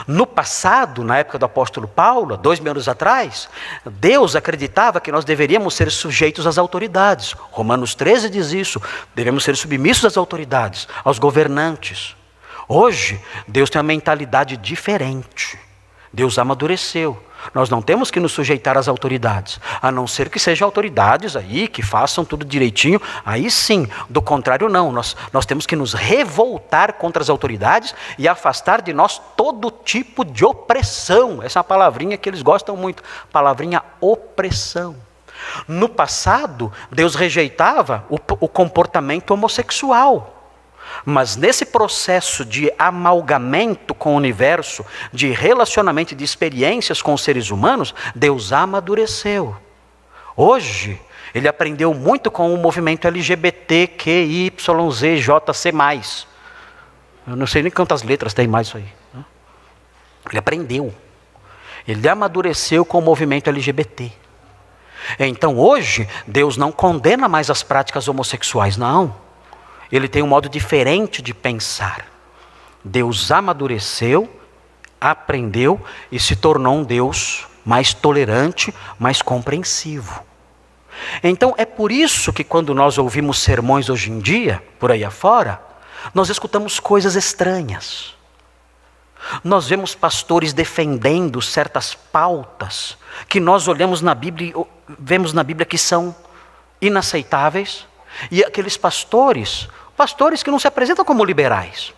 Speaker 2: No passado, na época do apóstolo Paulo, 2000 anos atrás, Deus acreditava que nós deveríamos ser sujeitos às autoridades. Romanos 13 diz isso, devemos ser submissos às autoridades, aos governantes. Hoje, Deus tem uma mentalidade diferente. Deus amadureceu. Nós não temos que nos sujeitar às autoridades, a não ser que sejam autoridades aí, que façam tudo direitinho, aí sim. Do contrário não, nós temos que nos revoltar contra as autoridades e afastar de nós todo tipo de opressão. Essa é uma palavrinha que eles gostam muito, palavrinha opressão. No passado, Deus rejeitava o comportamento homossexual. Mas nesse processo de amalgamento com o universo, de relacionamento, de experiências com os seres humanos, Deus amadureceu. Hoje, ele aprendeu muito com o movimento LGBTQYZJC+. Eu não sei nem quantas letras tem mais isso aí. Ele aprendeu. Ele amadureceu com o movimento LGBT. Então hoje, Deus não condena mais as práticas homossexuais, não. Ele tem um modo diferente de pensar. Deus amadureceu, aprendeu e se tornou um Deus mais tolerante, mais compreensivo. Então é por isso que quando nós ouvimos sermões hoje em dia, por aí afora, nós escutamos coisas estranhas. Nós vemos pastores defendendo certas pautas que nós olhamos na Bíblia, vemos na Bíblia que são inaceitáveis. E aqueles pastores que não se apresentam como liberais,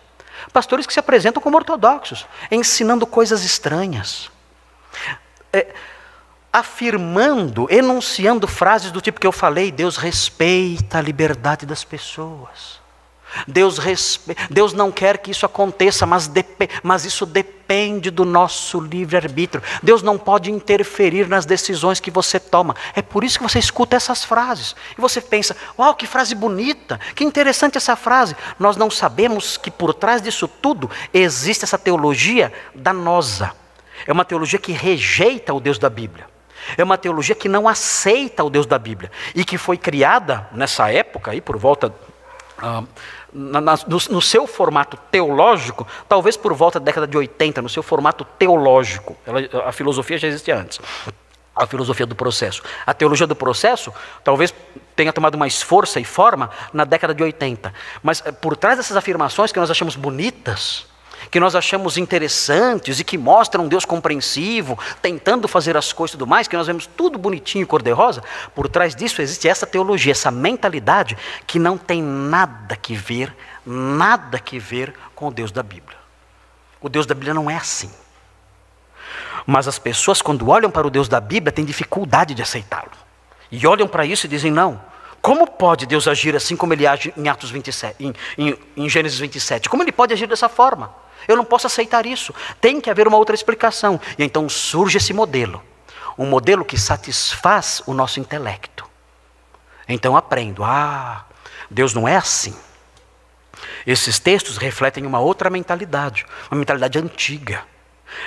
Speaker 2: pastores que se apresentam como ortodoxos, ensinando coisas estranhas, afirmando, enunciando frases do tipo que eu falei: Deus respeita a liberdade das pessoas. Deus não quer que isso aconteça, mas isso depende do nosso livre-arbítrio. Deus não pode interferir nas decisões que você toma. É por isso que você escuta essas frases. E você pensa: uau, que frase bonita, que interessante essa frase. Nós não sabemos que por trás disso tudo existe essa teologia danosa. É uma teologia que rejeita o Deus da Bíblia. É uma teologia que não aceita o Deus da Bíblia. E que foi criada nessa época, aí, por volta... no seu formato teológico, talvez por volta da década de 80, no seu formato teológico. A filosofia já existia antes, a filosofia do processo. A teologia do processo talvez tenha tomado mais força e forma na década de 80. Mas por trás dessas afirmações que nós achamos bonitas, que nós achamos interessantes e que mostram um Deus compreensivo, tentando fazer as coisas e tudo mais, que nós vemos tudo bonitinho e cor-de-rosa, por trás disso existe essa teologia, essa mentalidade que não tem nada que ver com o Deus da Bíblia. O Deus da Bíblia não é assim. Mas as pessoas, quando olham para o Deus da Bíblia, têm dificuldade de aceitá-lo. E olham para isso e dizem: não, como pode Deus agir assim como ele age em Atos 27, em Gênesis 27? Como ele pode agir dessa forma? Eu não posso aceitar isso. Tem que haver uma outra explicação. E então surge esse modelo. Um modelo que satisfaz o nosso intelecto. Então aprendo. Deus não é assim. Esses textos refletem uma outra mentalidade. Uma mentalidade antiga.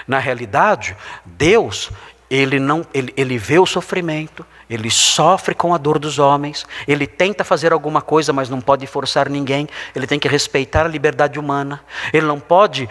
Speaker 2: Na realidade, Deus... Ele vê o sofrimento, ele sofre com a dor dos homens, ele tenta fazer alguma coisa, mas não pode forçar ninguém, ele tem que respeitar a liberdade humana, ele não pode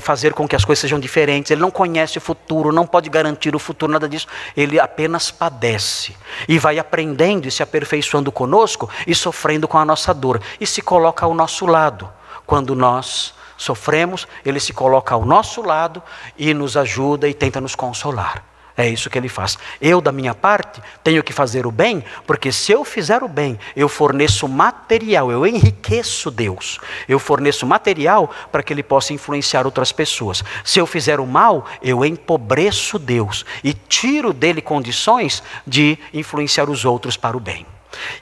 Speaker 2: fazer com que as coisas sejam diferentes, ele não conhece o futuro, não pode garantir o futuro, nada disso, ele apenas padece e vai aprendendo e se aperfeiçoando conosco e sofrendo com a nossa dor e se coloca ao nosso lado. Quando nós sofremos, ele se coloca ao nosso lado e nos ajuda e tenta nos consolar. É isso que ele faz. Eu, da minha parte, tenho que fazer o bem, porque se eu fizer o bem, eu forneço material, eu enriqueço Deus. Eu forneço material para que ele possa influenciar outras pessoas. Se eu fizer o mal, eu empobreço Deus e tiro dele condições de influenciar os outros para o bem.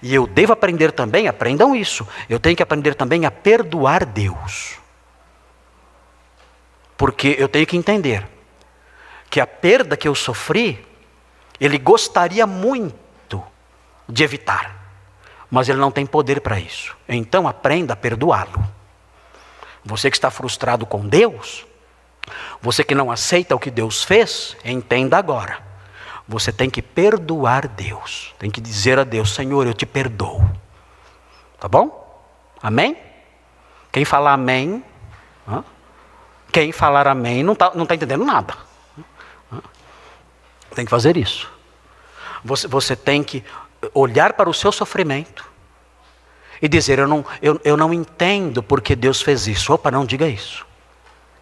Speaker 2: E eu devo aprender também, aprendam isso, eu tenho que aprender também a perdoar Deus. Porque eu tenho que entender que a perda que eu sofri, ele gostaria muito de evitar, mas ele não tem poder para isso. Então aprenda a perdoá-lo. Você que está frustrado com Deus, você que não aceita o que Deus fez, entenda agora. Você tem que perdoar Deus. Tem que dizer a Deus: Senhor, eu te perdoo. Tá bom? Amém? Quem falar amém, quem falar amém não tá entendendo nada. Tem que fazer isso. Você tem que olhar para o seu sofrimento e dizer: eu não entendo porque Deus fez isso. Opa, não diga isso.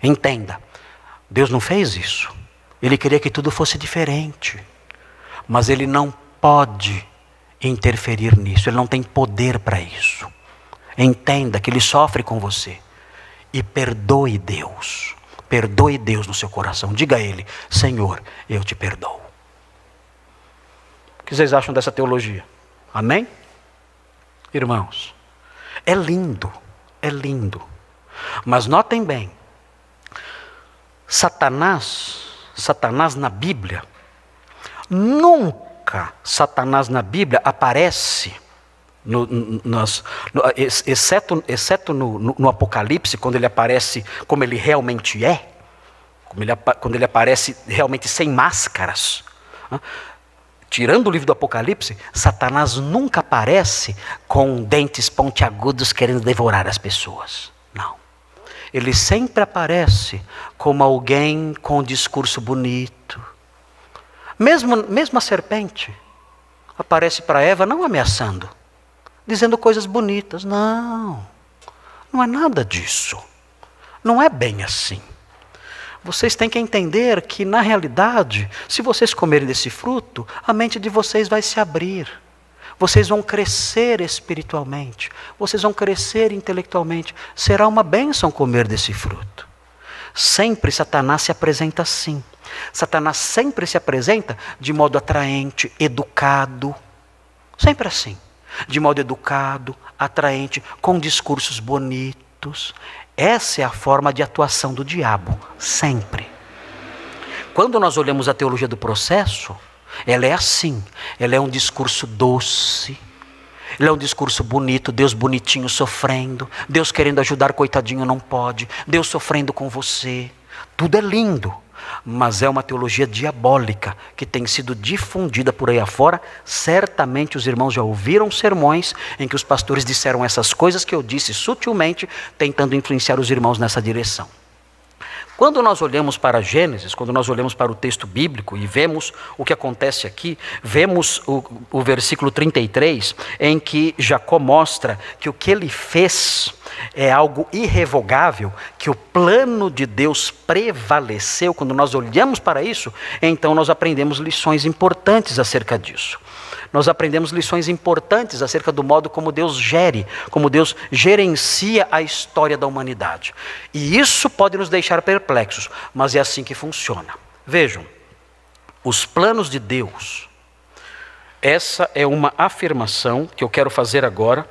Speaker 2: Entenda, Deus não fez isso. Ele queria que tudo fosse diferente. Mas Ele não pode interferir nisso. Ele não tem poder para isso. Entenda que Ele sofre com você. E perdoe Deus. Perdoe Deus no seu coração. Diga a Ele: Senhor, eu te perdoo. O que vocês acham dessa teologia? Amém? Irmãos, é lindo. É lindo. Mas notem bem. Satanás na Bíblia, nunca Satanás na Bíblia aparece, exceto no Apocalipse, quando ele aparece como ele realmente é, quando ele aparece realmente sem máscaras. Tirando o livro do Apocalipse, Satanás nunca aparece com dentes pontiagudos querendo devorar as pessoas. Não. Ele sempre aparece como alguém com um discurso bonito. Mesmo a serpente aparece para Eva não ameaçando, dizendo coisas bonitas. Não é nada disso. Não é bem assim. Vocês têm que entender que, na realidade, se vocês comerem desse fruto, a mente de vocês vai se abrir. Vocês vão crescer espiritualmente. Vocês vão crescer intelectualmente. Será uma bênção comer desse fruto. Sempre Satanás se apresenta assim. Satanás sempre se apresenta de modo atraente, educado. Sempre assim. De modo educado, atraente, com discursos bonitos. Essa é a forma de atuação do diabo, sempre. Quando nós olhamos a teologia do processo, ela é assim. Ela é um discurso doce. Ela é um discurso bonito, Deus bonitinho sofrendo, Deus querendo ajudar, coitadinho não pode, Deus sofrendo com você. Tudo é lindo, mas é uma teologia diabólica que tem sido difundida por aí afora. Certamente os irmãos já ouviram sermões em que os pastores disseram essas coisas que eu disse sutilmente, tentando influenciar os irmãos nessa direção. Quando nós olhamos para Gênesis, quando nós olhamos para o texto bíblico e vemos o que acontece aqui, vemos o versículo 33, em que Jacó mostra que o que ele fez é algo irrevogável, que o plano de Deus prevaleceu. Quando nós olhamos para isso, então nós aprendemos lições importantes acerca disso. Nós aprendemos lições importantes acerca do modo como Deus gere, como Deus gerencia a história da humanidade. E isso pode nos deixar perplexos, mas é assim que funciona. Vejam, os planos de Deus, essa é uma afirmação que eu quero fazer agora,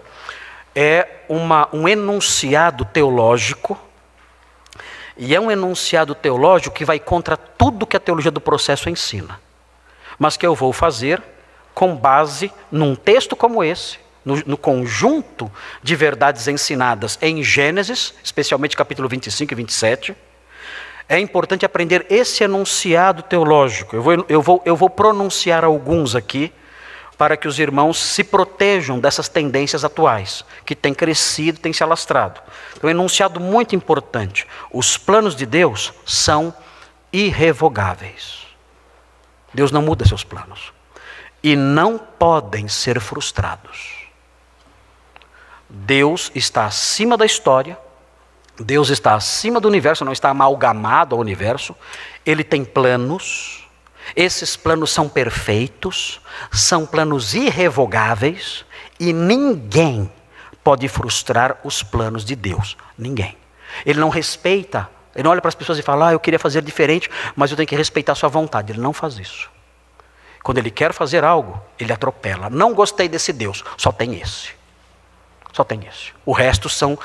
Speaker 2: é um enunciado teológico, e é um enunciado teológico que vai contra tudo que a teologia do processo ensina, mas que eu vou fazer com base num texto como esse, no conjunto de verdades ensinadas em Gênesis, especialmente capítulo 25 e 27, é importante aprender esse enunciado teológico. Eu vou pronunciar alguns aqui, para que os irmãos se protejam dessas tendências atuais, que têm crescido, têm se alastrado. Então, um enunciado muito importante. Os planos de Deus são irrevogáveis. Deus não muda seus planos. E não podem ser frustrados. Deus está acima da história, Deus está acima do universo, não está amalgamado ao universo. Ele tem planos, Esses planos são perfeitos, são planos irrevogáveis e ninguém pode frustrar os planos de Deus. Ninguém. Ele não respeita, ele não olha para as pessoas e fala, eu queria fazer diferente, mas eu tenho que respeitar a sua vontade. Ele não faz isso. Quando ele quer fazer algo, ele atropela. Não gostei desse Deus, só tem esse. Só tem esse. O resto são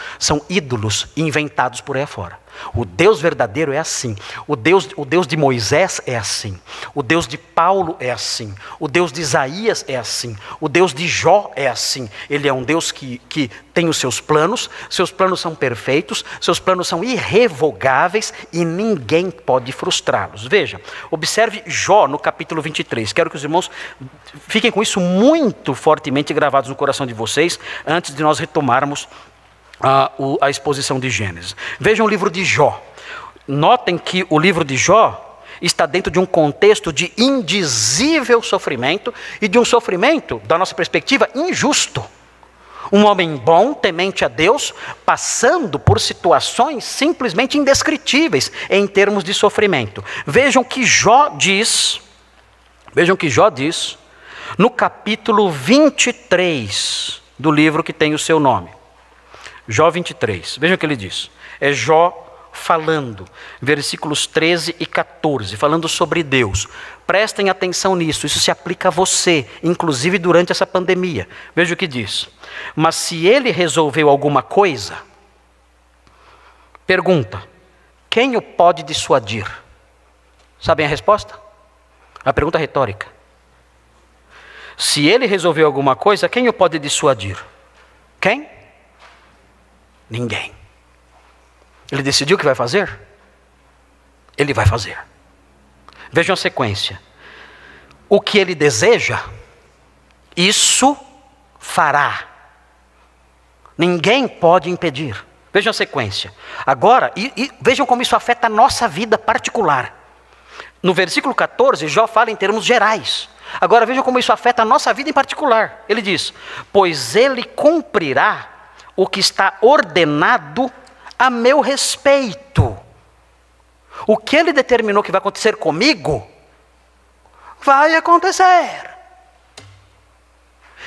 Speaker 2: ídolos inventados por aí afora. O Deus verdadeiro é assim. O Deus de Moisés é assim. O Deus de Paulo é assim. O Deus de Isaías é assim. O Deus de Jó é assim. Ele é um Deus que tem os seus planos são perfeitos, seus planos são irrevogáveis e ninguém pode frustrá-los. Veja, observe Jó no capítulo 23. Quero que os irmãos fiquem com isso muito fortemente gravados no coração de vocês, antes de nós retomarmos a exposição de Gênesis. Vejam o livro de Jó. Notem que o livro de Jó está dentro de um contexto de indizível sofrimento e de um sofrimento, da nossa perspectiva, injusto. Um homem bom, temente a Deus, passando por situações simplesmente indescritíveis em termos de sofrimento. Vejam que Jó diz no capítulo 23 do livro que tem o seu nome. Jó 23, vejam o que ele diz. É Jó falando, versículos 13 e 14, falando sobre Deus. Prestem atenção nisso, isso se aplica a você, inclusive durante essa pandemia. Veja o que diz. Mas se ele resolveu alguma coisa, pergunta, quem o pode dissuadir? Sabem a resposta? A pergunta retórica. Se ele resolveu alguma coisa, quem o pode dissuadir? Quem? Ninguém. Ele decidiu o que vai fazer? Ele vai fazer. Vejam a sequência. O que ele deseja, isso fará. Ninguém pode impedir. Vejam a sequência. Agora, vejam como isso afeta a nossa vida particular. No versículo 14, Jó fala em termos gerais. Agora vejam como isso afeta a nossa vida em particular. Ele diz, pois ele cumprirá o que está ordenado a meu respeito. O que ele determinou que vai acontecer comigo, vai acontecer.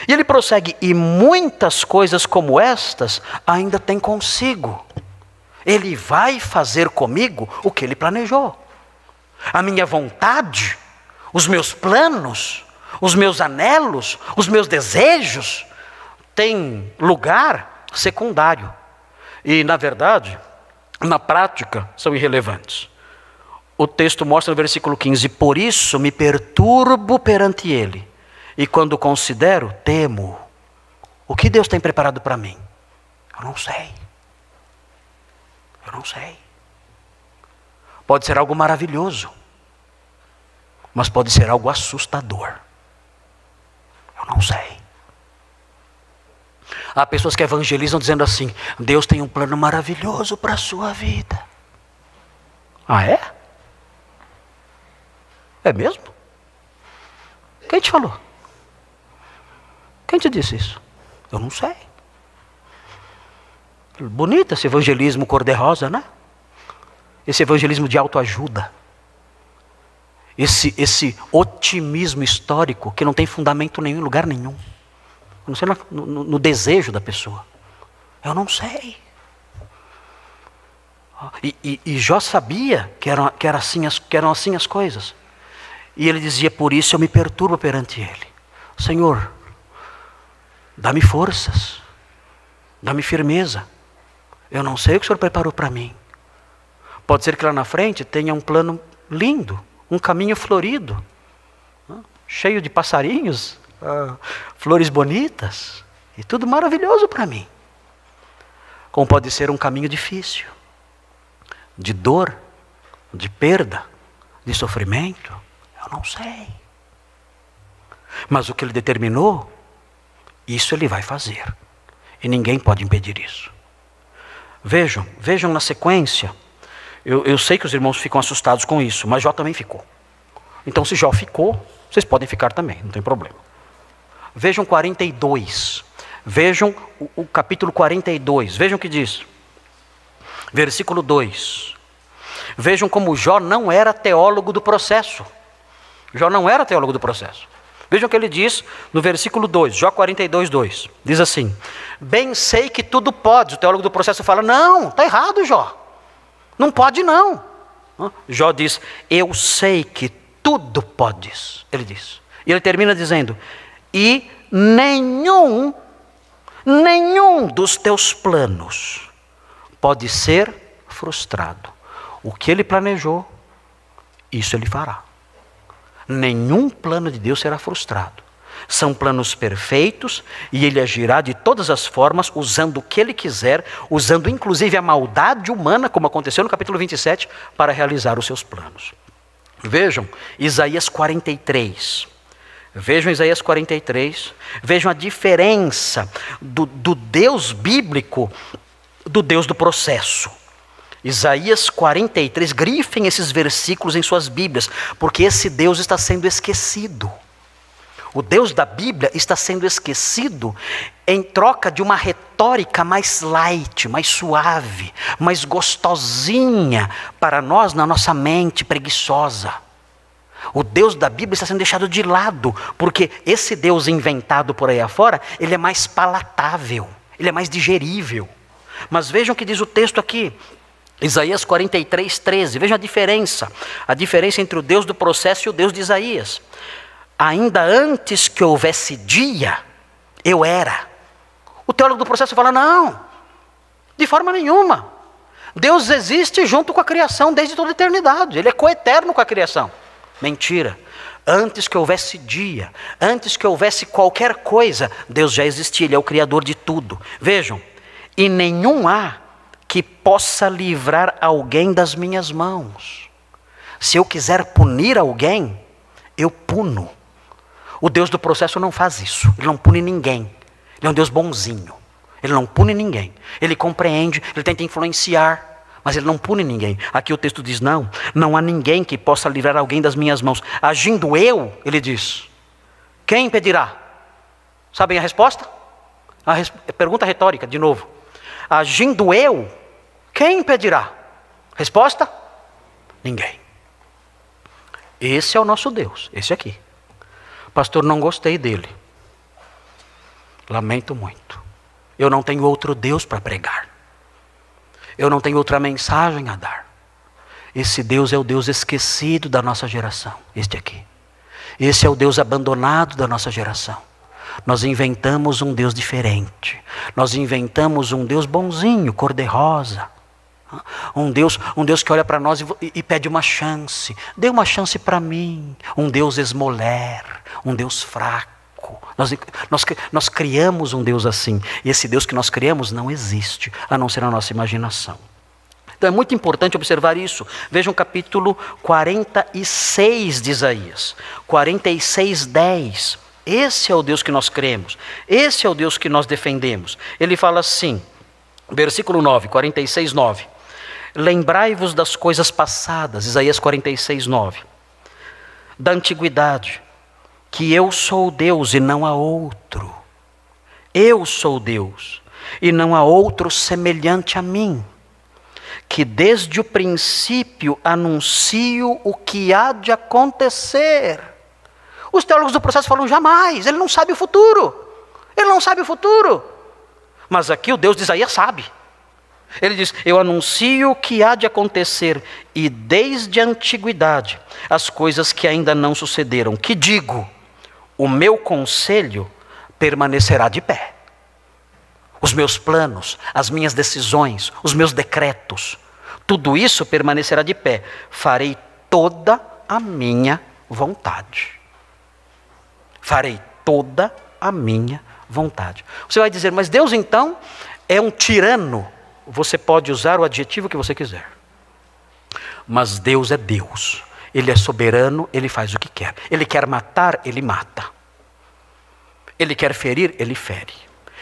Speaker 2: E ele prossegue, e muitas coisas como estas ainda tem consigo. Ele vai fazer comigo o que ele planejou. A minha vontade, os meus planos, os meus anelos, os meus desejos, têm lugar secundário. E, na verdade, na prática, são irrelevantes. O texto mostra no versículo 15, por isso me perturbo perante ele. E quando considero, temo. O que Deus tem preparado para mim? Eu não sei. Eu não sei. Pode ser algo maravilhoso, mas pode ser algo assustador. Eu não sei. Há pessoas que evangelizam dizendo assim, Deus tem um plano maravilhoso para a sua vida. Ah, é? É mesmo? Quem te falou? Quem te disse isso? Eu não sei. Bonito esse evangelismo cor-de-rosa, né? Esse evangelismo de autoajuda. Esse otimismo histórico que não tem fundamento nenhum em lugar nenhum. Não sei no desejo da pessoa. Eu não sei. E Jó sabia que eram assim as coisas. E ele dizia, por isso eu me perturbo perante ele. Senhor, dá-me forças, dá-me firmeza. Eu não sei o que o Senhor preparou para mim. Pode ser que lá na frente tenha um plano lindo, um caminho florido, cheio de passarinhos, flores bonitas, e tudo maravilhoso para mim. Como pode ser um caminho difícil, de dor, de perda, de sofrimento, eu não sei. Mas o que ele determinou, isso ele vai fazer. E ninguém pode impedir isso. Vejam na sequência. Eu sei que os irmãos ficam assustados com isso, mas Jó também ficou. Então se Jó ficou, vocês podem ficar também, não tem problema. Vejam 42. Vejam o capítulo 42. Vejam o que diz. Versículo 2. Vejam como Jó não era teólogo do processo. Jó não era teólogo do processo. Vejam o que ele diz no versículo 2, Jó 42, 2. Diz assim: bem sei que tudo podes. O teólogo do processo fala: não, está errado, Jó. Não pode não. Jó diz: eu sei que tudo podes. Ele diz. E ele termina dizendo: e nenhum dos teus planos pode ser frustrado. O que ele planejou, isso ele fará. Nenhum plano de Deus será frustrado. São planos perfeitos e ele agirá de todas as formas, usando o que ele quiser, usando inclusive a maldade humana, como aconteceu no capítulo 27, para realizar os seus planos. Vejam Isaías 43. Vejam Isaías 43. Vejam a diferença do Deus bíblico do Deus do processo. Isaías 43, grifem esses versículos em suas Bíblias, porque esse Deus está sendo esquecido. O Deus da Bíblia está sendo esquecido em troca de uma retórica mais light, mais suave, mais gostosinha para nós na nossa mente preguiçosa. O Deus da Bíblia está sendo deixado de lado, porque esse Deus inventado por aí afora, ele é mais palatável, ele é mais digerível. Mas vejam o que diz o texto aqui, Isaías 43, 13. Vejam a diferença entre o Deus do processo e o Deus de Isaías. Ainda antes que houvesse dia, eu era. O teólogo do processo fala: não, de forma nenhuma. Deus existe junto com a criação desde toda a eternidade. Ele é coeterno com a criação. Mentira. Antes que houvesse dia, antes que houvesse qualquer coisa, Deus já existia. Ele é o criador de tudo. Vejam, e nenhum há que possa livrar alguém das minhas mãos. Se eu quiser punir alguém, eu puno. O Deus do processo não faz isso. Ele não pune ninguém. Ele é um Deus bonzinho. Ele não pune ninguém. Ele compreende, ele tenta influenciar, mas ele não pune ninguém. Aqui o texto diz: não há ninguém que possa livrar alguém das minhas mãos. Agindo eu, ele diz, quem impedirá? Sabem a resposta? Pergunta retórica, de novo. Agindo eu, quem impedirá? Resposta: ninguém. Esse é o nosso Deus, esse aqui. Pastor, não gostei dele. Lamento muito. Eu não tenho outro Deus para pregar. Eu não tenho outra mensagem a dar. Esse Deus é o Deus esquecido da nossa geração, este aqui. Esse é o Deus abandonado da nossa geração. Nós inventamos um Deus diferente. Nós inventamos um Deus bonzinho, cor-de-rosa. Um Deus que olha para nós e pede uma chance. Dê uma chance para mim. Um Deus esmoler, um Deus fraco. Nós criamos um Deus assim. E esse Deus que nós criamos não existe, a não ser na nossa imaginação. Então é muito importante observar isso. Vejam o capítulo 46 de Isaías. 46, 10. Esse é o Deus que nós cremos. Esse é o Deus que nós defendemos. Ele fala assim, versículo 9, 46, 9. Lembrai-vos das coisas passadas, Isaías 46, 9. Da antiguidade, que eu sou Deus e não há outro. Eu sou Deus e não há outro semelhante a mim. Que desde o princípio anuncio o que há de acontecer. Os teólogos do processo falam: jamais, ele não sabe o futuro. Ele não sabe o futuro. Mas aqui o Deus de Isaías sabe. Ele diz: eu anuncio o que há de acontecer, e desde a antiguidade, as coisas que ainda não sucederam. Que digo, o meu conselho permanecerá de pé. Os meus planos, as minhas decisões, os meus decretos, tudo isso permanecerá de pé. Farei toda a minha vontade. Farei toda a minha vontade. Você vai dizer: mas Deus então é um tirano. Você pode usar o adjetivo que você quiser. Mas Deus é Deus. Ele é soberano, ele faz o que quer. Ele quer matar, ele mata. Ele quer ferir, ele fere.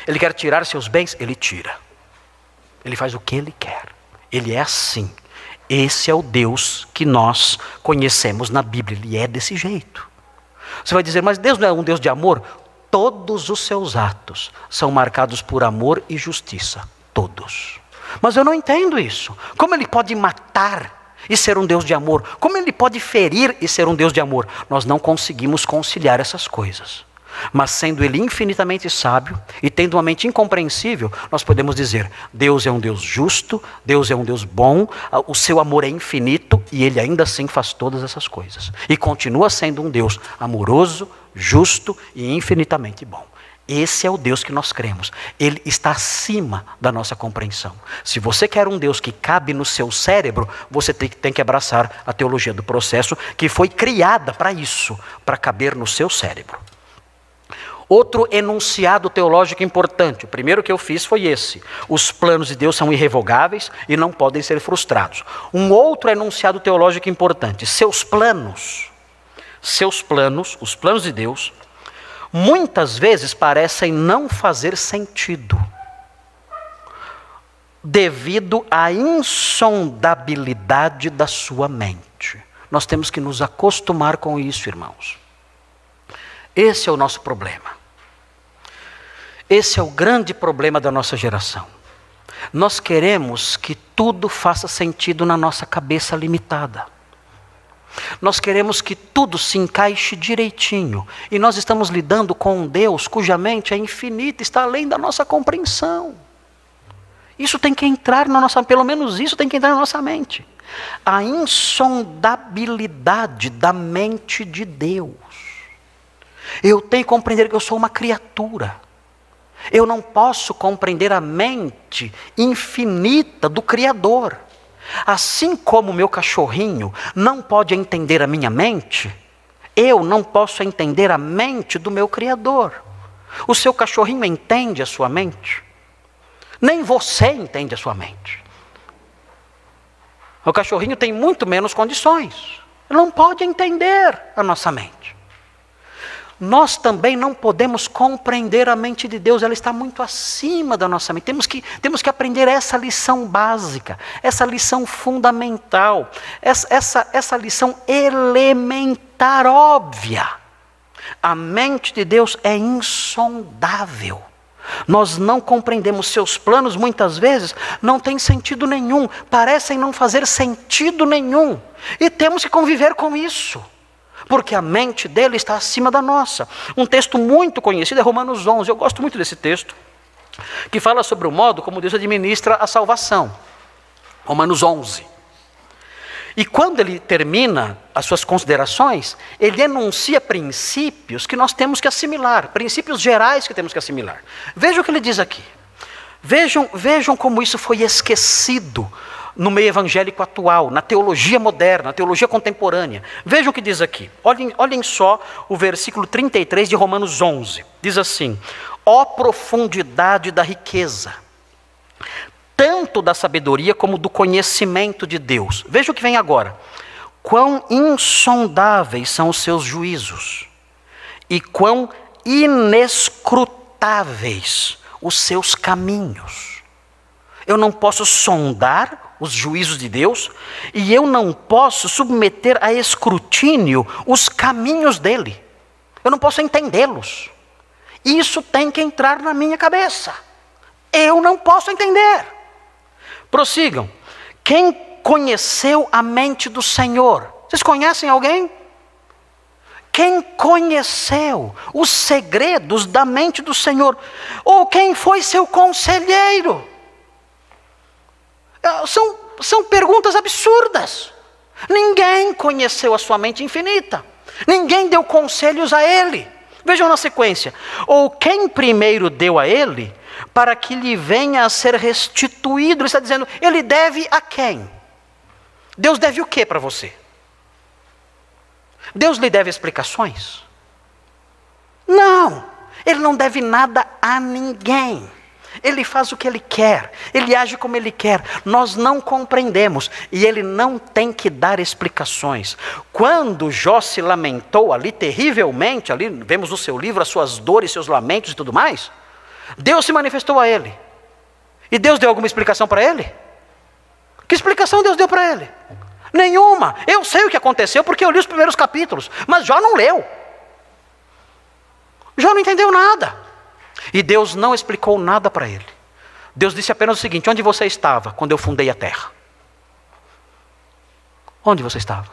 Speaker 2: Ele quer tirar seus bens, ele tira. Ele faz o que ele quer. Ele é assim. Esse é o Deus que nós conhecemos na Bíblia. Ele é desse jeito. Você vai dizer: mas Deus não é um Deus de amor? Todos os seus atos são marcados por amor e justiça. Todos. Mas eu não entendo isso. Como ele pode matar? e ser um Deus de amor? Como Ele pode ferir e ser um Deus de amor? Nós não conseguimos conciliar essas coisas. Mas sendo Ele infinitamente sábio e tendo uma mente incompreensível, nós podemos dizer: Deus é um Deus justo, Deus é um Deus bom, o seu amor é infinito e Ele ainda assim faz todas essas coisas. E continua sendo um Deus amoroso, justo e infinitamente bom. Esse é o Deus que nós cremos. Ele está acima da nossa compreensão. Se você quer um Deus que cabe no seu cérebro, você tem que abraçar a teologia do processo, que foi criada para isso, para caber no seu cérebro. Outro enunciado teológico importante, o primeiro que eu fiz foi esse: os planos de Deus são irrevogáveis e não podem ser frustrados. Um outro enunciado teológico importante: os planos, os planos de Deus, muitas vezes parecem não fazer sentido, devido à insondabilidade da sua mente. Nós temos que nos acostumar com isso, irmãos. Esse é o nosso problema. Esse é o grande problema da nossa geração. Nós queremos que tudo faça sentido na nossa cabeça limitada. Nós queremos que tudo se encaixe direitinho. E nós estamos lidando com um Deus cuja mente é infinita, está além da nossa compreensão. Isso tem que entrar na nossa, pelo menos isso tem que entrar na nossa mente. A insondabilidade da mente de Deus. Eu tenho que compreender que eu sou uma criatura. Eu não posso compreender a mente infinita do Criador. Assim como o meu cachorrinho não pode entender a minha mente, eu não posso entender a mente do meu Criador. O seu cachorrinho entende a sua mente? Nem você entende a sua mente. O cachorrinho tem muito menos condições. Ele não pode entender a nossa mente. Nós também não podemos compreender a mente de Deus, ela está muito acima da nossa mente. Temos que aprender essa lição básica, essa lição fundamental, essa lição elementar, óbvia. A mente de Deus é insondável. Nós não compreendemos seus planos, muitas vezes não têm sentido nenhum, parecem não fazer sentido nenhum. E temos que conviver com isso. Porque a mente dele está acima da nossa. Um texto muito conhecido é Romanos 11. Eu gosto muito desse texto, que fala sobre o modo como Deus administra a salvação. Romanos 11. E quando ele termina as suas considerações, ele enuncia princípios que nós temos que assimilar, princípios gerais que temos que assimilar. Vejam o que ele diz aqui. Vejam como isso foi esquecido no meio evangélico atual, na teologia moderna, na teologia contemporânea. Vejam o que diz aqui. Olhem só o versículo 33 de Romanos 11. Diz assim: ó profundidade da riqueza, tanto da sabedoria como do conhecimento de Deus. Veja o que vem agora. Quão insondáveis são os seus juízos, e quão inescrutáveis os seus caminhos. Eu não posso sondar os juízos de Deus, e eu não posso submeter a escrutínio os caminhos dele. Eu não posso entendê-los. Isso tem que entrar na minha cabeça. Eu não posso entender. Prossigam. Quem conheceu a mente do Senhor? Vocês conhecem alguém? Quem conheceu os segredos da mente do Senhor? Ou quem foi seu conselheiro? São perguntas absurdas. Ninguém conheceu a sua mente infinita. Ninguém deu conselhos a ele. Vejam na sequência. Ou quem primeiro deu a ele, para que lhe venha a ser restituído. Ele está dizendo, ele deve a quem? Deus deve o que para você? Deus lhe deve explicações? Não. Ele não deve nada a ninguém. Ele faz o que ele quer, ele age como ele quer, nós não compreendemos, e ele não tem que dar explicações. Quando Jó se lamentou ali terrivelmente, ali vemos no seu livro as suas dores, seus lamentos e tudo mais, Deus se manifestou a ele, e Deus deu alguma explicação para ele? Que explicação Deus deu para ele? Nenhuma. Eu sei o que aconteceu porque eu li os primeiros capítulos, mas Jó não leu. Jó não entendeu nada. E Deus não explicou nada para ele. Deus disse apenas o seguinte: onde você estava quando eu fundei a terra? Onde você estava?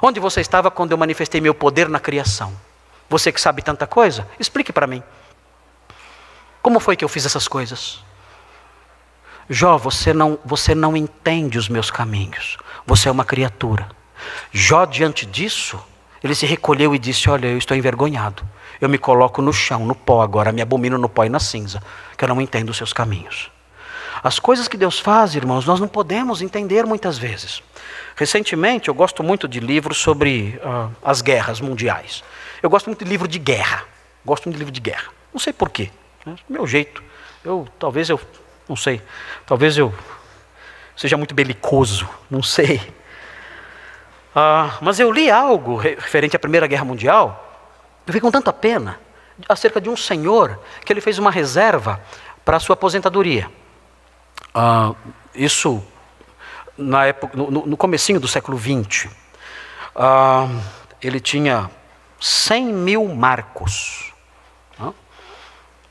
Speaker 2: Onde você estava quando eu manifestei meu poder na criação? Você que sabe tanta coisa, explique para mim. Como foi que eu fiz essas coisas? Jó, você não entende os meus caminhos. Você é uma criatura. Jó, diante disso, ele se recolheu e disse, olha, eu estou envergonhado. Eu me coloco no chão, no pó agora, me abomino no pó e na cinza, que eu não entendo os seus caminhos. As coisas que Deus faz, irmãos, nós não podemos entender muitas vezes. Recentemente, eu gosto muito de livros sobre as guerras mundiais. Eu gosto muito de livro de guerra. Gosto muito de livro de guerra. Não sei porquê. Né? Meu jeito. Talvez eu seja muito belicoso. Não sei. Mas eu li algo referente à Primeira Guerra Mundial. Eu fiquei com tanta pena acerca de um senhor que ele fez uma reserva para a sua aposentadoria. Isso na época, no comecinho do século XX. Ele tinha 100 mil marcos.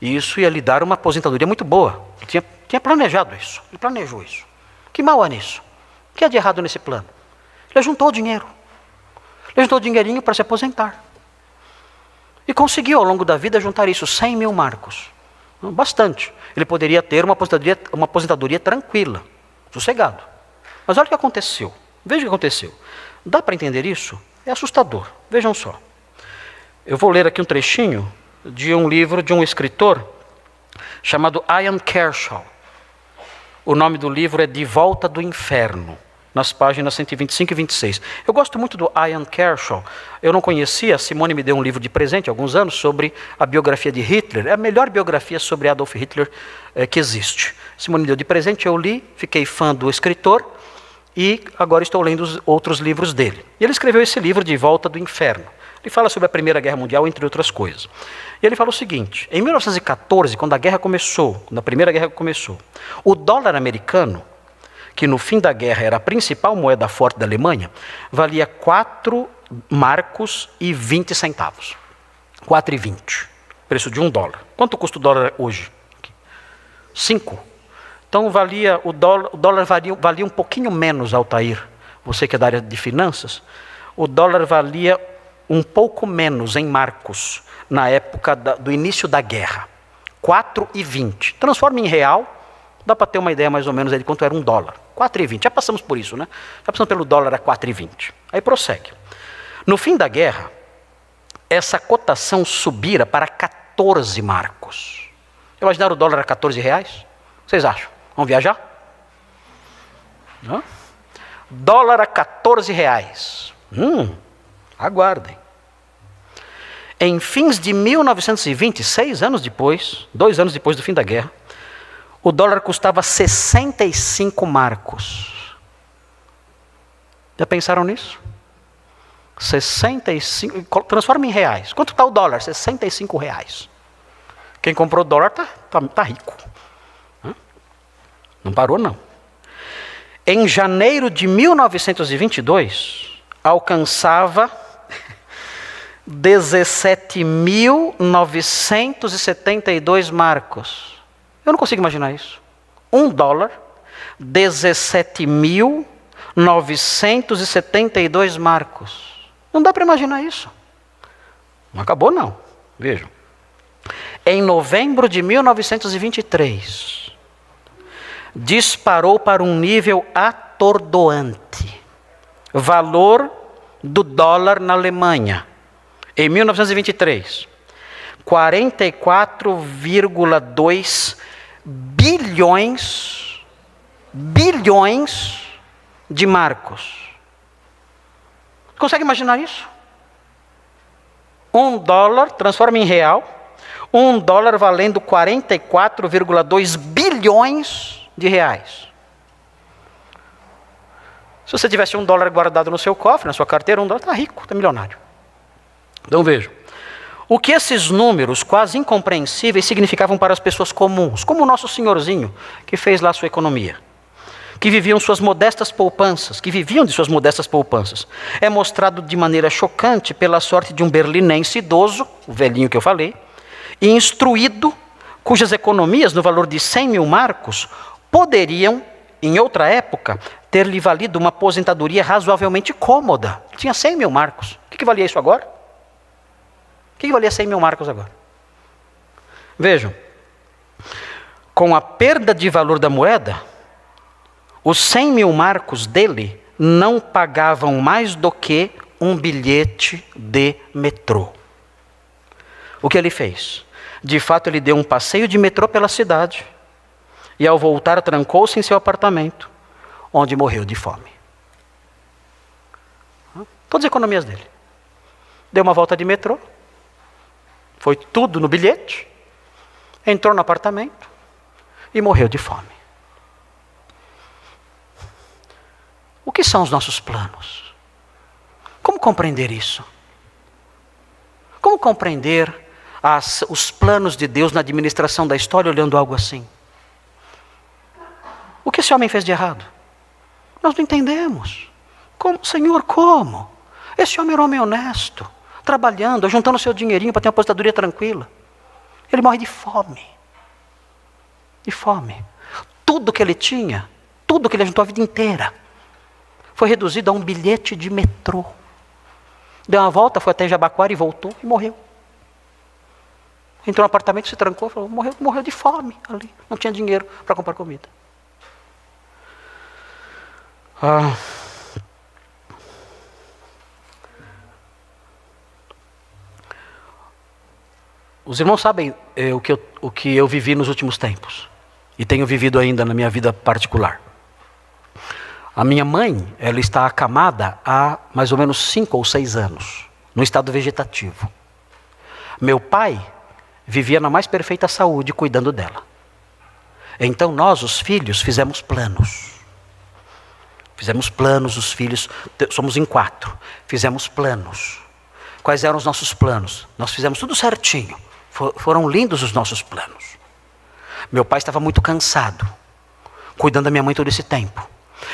Speaker 2: E isso ia lhe dar uma aposentadoria muito boa. Ele tinha planejado isso. Ele planejou isso. Que mal há nisso? O que há de errado nesse plano? Ele juntou dinheiro. Ele juntou dinheirinho para se aposentar. E conseguiu, ao longo da vida, juntar isso, 100 mil marcos. Bastante. Ele poderia ter uma aposentadoria tranquila, sossegado. Mas olha o que aconteceu. Veja o que aconteceu. Dá para entender isso? É assustador. Vejam só. Eu vou ler aqui um trechinho de um livro de um escritor chamado Ian Kershaw. O nome do livro é De Volta do Inferno, nas páginas 125 e 26. Eu gosto muito do Ian Kershaw. Eu não conhecia, a Simone me deu um livro de presente há alguns anos sobre a biografia de Hitler. É a melhor biografia sobre Adolf Hitler que existe. Simone me deu de presente, eu li, fiquei fã do escritor e agora estou lendo os outros livros dele. E ele escreveu esse livro De Volta do Inferno. Ele fala sobre a Primeira Guerra Mundial, entre outras coisas. E ele fala o seguinte, em 1914, quando a Primeira Guerra começou, o dólar americano, que no fim da guerra era a principal moeda forte da Alemanha, valia 4 marcos e 20 centavos. 4,20. Preço de $1. Quanto custa o dólar hoje? 5. Então o dólar valia um pouquinho menos, Altair. Você que é da área de finanças, o dólar valia um pouco menos em marcos na época do início da guerra. 4,20. Transforma em real, dá para ter uma ideia mais ou menos de quanto era $1. 4,20. Já passamos por isso, né? Já passamos pelo dólar a 4,20. Aí prossegue. No fim da guerra, essa cotação subira para 14 marcos. Imaginaram o dólar a 14 reais? Vocês acham? Vamos viajar? Não? Dólar a 14 reais. Aguardem. Em fins de 1920, 2 anos depois do fim da guerra, o dólar custava 65 marcos. Já pensaram nisso? 65, transforma em reais. Quanto está o dólar? 65 reais. Quem comprou dólar tá rico. Não parou, não. Em janeiro de 1922, alcançava 17.972 marcos. Eu não consigo imaginar isso. $1, 17.972 marcos. Não dá para imaginar isso. Não acabou, não. Vejam. Em novembro de 1923, disparou para um nível atordoante. Valor do dólar na Alemanha. Em 1923, 44,2 bilhões de marcos. Consegue imaginar isso? $1, transforma em real, $1 valendo 44,2 bilhões de reais. Se você tivesse $1 guardado no seu cofre, na sua carteira, $1, está rico, está milionário. Então vejam, o que esses números quase incompreensíveis significavam para as pessoas comuns, como o nosso senhorzinho que fez lá a sua economia, que viviam de suas modestas poupanças, é mostrado de maneira chocante pela sorte de um berlinense idoso, o velhinho que eu falei, e instruído, cujas economias no valor de 100 mil marcos poderiam, em outra época, ter lhe valido uma aposentadoria razoavelmente cômoda. Tinha 100 mil marcos. O que valia isso agora? O que valia 100 mil marcos agora? Vejam, com a perda de valor da moeda, os 100 mil marcos dele não pagavam mais do que um bilhete de metrô. O que ele fez? De fato, ele deu um passeio de metrô pela cidade e, ao voltar, trancou-se em seu apartamento, onde morreu de fome. Todas as economias dele. Deu uma volta de metrô, foi tudo no bilhete, entrou no apartamento e morreu de fome. O que são os nossos planos? Como compreender isso? Como compreender os planos de Deus na administração da história olhando algo assim? O que esse homem fez de errado? Nós não entendemos. Como, Senhor, como? Esse homem era um homem honesto, trabalhando, juntando seu dinheirinho para ter uma aposentadoria tranquila. Ele morre de fome. De fome. Tudo que ele tinha, tudo que ele juntou a vida inteira, foi reduzido a um bilhete de metrô. Deu uma volta, foi até Jabaquara e voltou e morreu. Entrou no apartamento, se trancou, falou, morreu de fome ali. Não tinha dinheiro para comprar comida. Os irmãos sabem o que eu vivi nos últimos tempos. E tenho vivido ainda na minha vida particular. A minha mãe, ela está acamada há mais ou menos 5 ou 6 anos, no estado vegetativo. Meu pai vivia na mais perfeita saúde cuidando dela. Então nós, os filhos, fizemos planos. Fizemos planos, os filhos, somos em 4, fizemos planos. Quais eram os nossos planos? Nós fizemos tudo certinho, foram lindos os nossos planos. Meu pai estava muito cansado, cuidando da minha mãe todo esse tempo.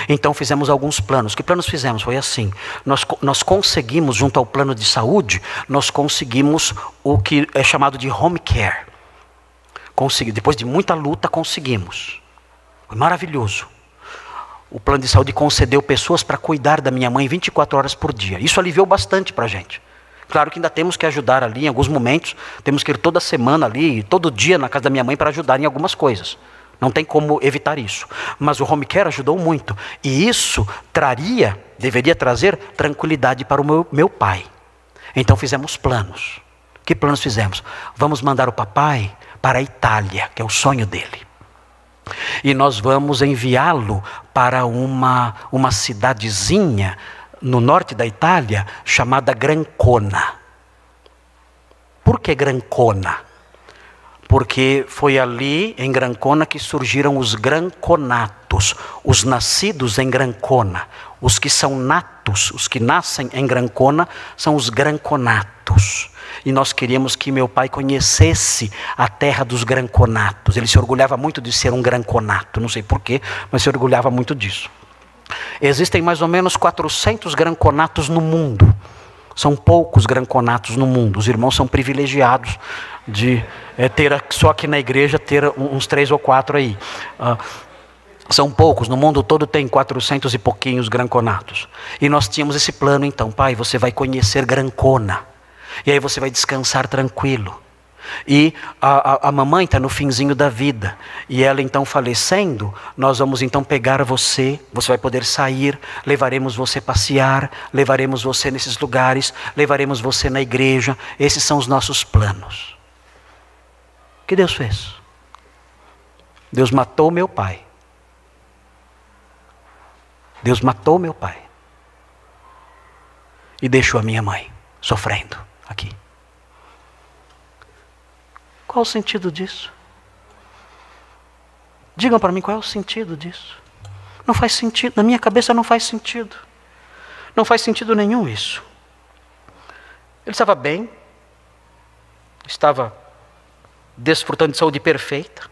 Speaker 2: Então fizemos alguns planos. Que planos fizemos? Foi assim, nós conseguimos, junto ao plano de saúde, nós conseguimos o que é chamado de home care. Depois de muita luta, conseguimos. Foi maravilhoso. O plano de saúde concedeu pessoas para cuidar da minha mãe 24 horas por dia. Isso aliviou bastante para a gente. Claro que ainda temos que ajudar ali em alguns momentos. Temos que ir toda semana ali, todo dia na casa da minha mãe para ajudar em algumas coisas. Não tem como evitar isso. Mas o home care ajudou muito. E isso deveria trazer tranquilidade para o meu pai. Então fizemos planos. Que planos fizemos? Vamos mandar o papai para a Itália, que é o sonho dele. E nós vamos enviá-lo para uma cidadezinha no norte da Itália chamada Grancona. Por que Grancona? Porque foi ali em Grancona que surgiram os granconatos, os nascidos em Grancona. Os que são natos, os que nascem em Grancona, são os granconatos. E nós queríamos que meu pai conhecesse a terra dos granconatos. Ele se orgulhava muito de ser um granconato, não sei porquê, mas se orgulhava muito disso. Existem mais ou menos 400 granconatos no mundo. São poucos granconatos no mundo. Os irmãos são privilegiados de ter só aqui na igreja, ter uns 3 ou 4 aí. São poucos, no mundo todo tem 400 e pouquinhos granconatos. E nós tínhamos esse plano então, pai, você vai conhecer Grancona. E aí você vai descansar tranquilo. E a mamãe está no finzinho da vida. E ela então falecendo, nós vamos então pegar você vai poder sair, levaremos você passear, levaremos você nesses lugares, levaremos você na igreja. Esses são os nossos planos. O que Deus fez? Deus matou meu pai. Deus matou meu pai. E deixou a minha mãe sofrendo aqui. Qual o sentido disso? Digam para mim qual é o sentido disso. Não faz sentido, na minha cabeça não faz sentido. Não faz sentido nenhum isso. Ele estava bem, estava desfrutando de saúde perfeita,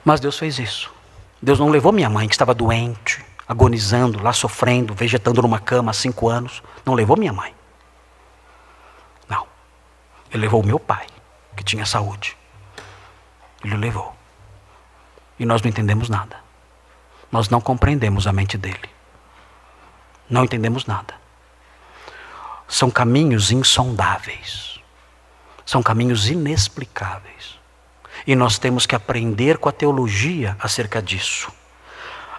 Speaker 2: mas Deus fez isso. Deus não levou minha mãe, que estava doente, agonizando, lá sofrendo, vegetando numa cama há 5 anos. Não levou minha mãe. Não. Ele levou o meu pai, que tinha saúde. Ele o levou. E nós não entendemos nada. Nós não compreendemos a mente dele. Não entendemos nada. São caminhos insondáveis. São caminhos inexplicáveis. E nós temos que aprender com a teologia acerca disso.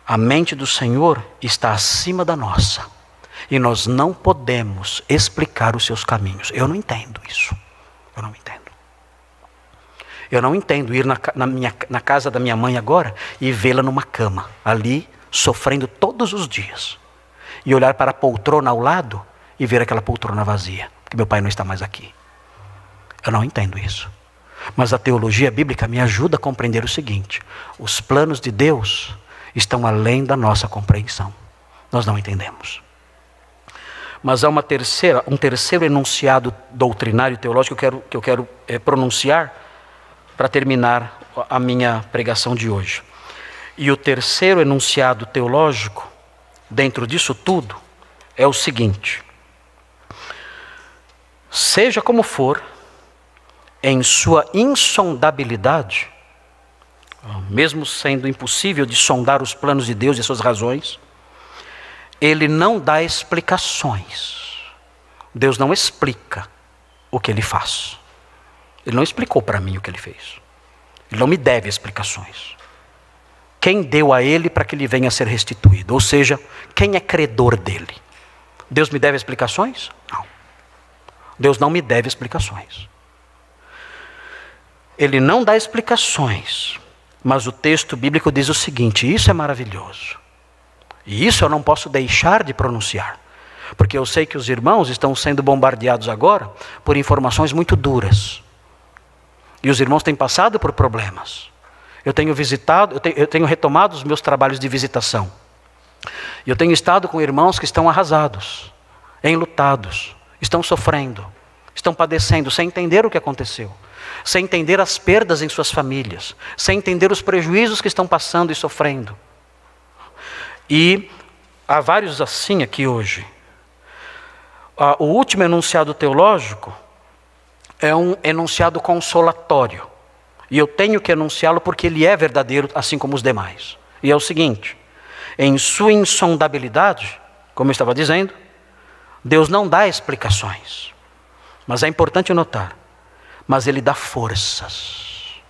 Speaker 2: A mente do Senhor está acima da nossa. E nós não podemos explicar os seus caminhos. Eu não entendo isso. Eu não entendo. Eu não entendo ir na casa da minha mãe agora e vê-la numa cama, ali, sofrendo todos os dias. E olhar para a poltrona ao lado e ver aquela poltrona vazia, porque meu pai não está mais aqui. Eu não entendo isso. Mas a teologia bíblica me ajuda a compreender o seguinte: os planos de Deus estão além da nossa compreensão. Nós não entendemos. Mas há um terceiro enunciado doutrinário e teológico que eu quero pronunciar para terminar a minha pregação de hoje. E o terceiro enunciado teológico, dentro disso tudo, é o seguinte: seja como for, em sua insondabilidade, mesmo sendo impossível de sondar os planos de Deus e suas razões, ele não dá explicações. Deus não explica o que ele faz. Ele não explicou para mim o que ele fez. Ele não me deve explicações. Quem deu a ele para que ele venha a ser restituído? Ou seja, quem é credor dele? Deus me deve explicações? Não. Deus não me deve explicações. Ele não dá explicações. Mas o texto bíblico diz o seguinte: isso é maravilhoso. E isso eu não posso deixar de pronunciar. Porque eu sei que os irmãos estão sendo bombardeados agora por informações muito duras. E os irmãos têm passado por problemas. Eu tenho retomado os meus trabalhos de visitação. E eu tenho estado com irmãos que estão arrasados, enlutados, estão sofrendo, estão padecendo, sem entender o que aconteceu, sem entender as perdas em suas famílias, sem entender os prejuízos que estão passando e sofrendo. E há vários assim aqui hoje. O último enunciado teológico é um enunciado consolatório. E eu tenho que enunciá-lo porque ele é verdadeiro, assim como os demais. E é o seguinte: em sua insondabilidade, como eu estava dizendo, Deus não dá explicações. Mas é importante notar, mas ele dá forças.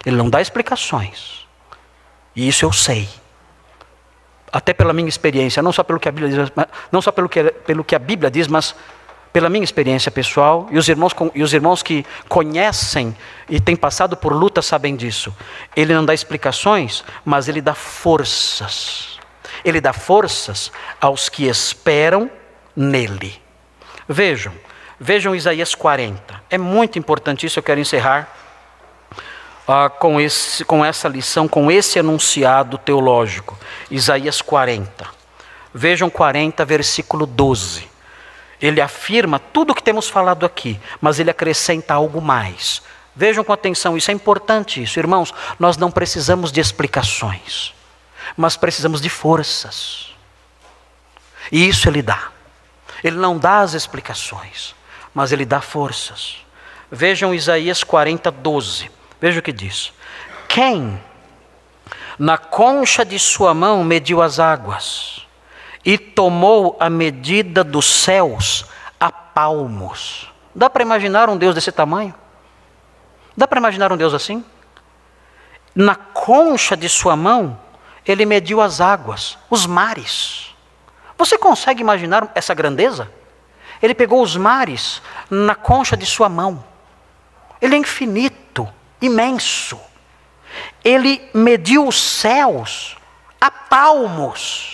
Speaker 2: Ele não dá explicações. E isso eu sei. Até pela minha experiência, não só pelo que a Bíblia diz, não só pelo que a Bíblia diz, mas pela minha experiência pessoal, e os irmãos que conhecem e têm passado por luta sabem disso. Ele não dá explicações, mas ele dá forças. Ele dá forças aos que esperam nele. Vejam Isaías 40. É muito importante isso, eu quero encerrar com essa lição, com esse enunciado teológico. Isaías 40. Vejam 40, versículo 12. Ele afirma tudo o que temos falado aqui, mas ele acrescenta algo mais. Vejam com atenção, isso é importante isso. Irmãos, nós não precisamos de explicações, mas precisamos de forças. E isso ele dá. Ele não dá as explicações, mas ele dá forças. Vejam Isaías 40, 12. Veja o que diz: quem na concha de sua mão mediu as águas e tomou a medida dos céus a palmos. Dá para imaginar um Deus desse tamanho? Dá para imaginar um Deus assim? Na concha de sua mão, ele mediu as águas, os mares. Você consegue imaginar essa grandeza? Ele pegou os mares na concha de sua mão. Ele é infinito, imenso. Ele mediu os céus a palmos.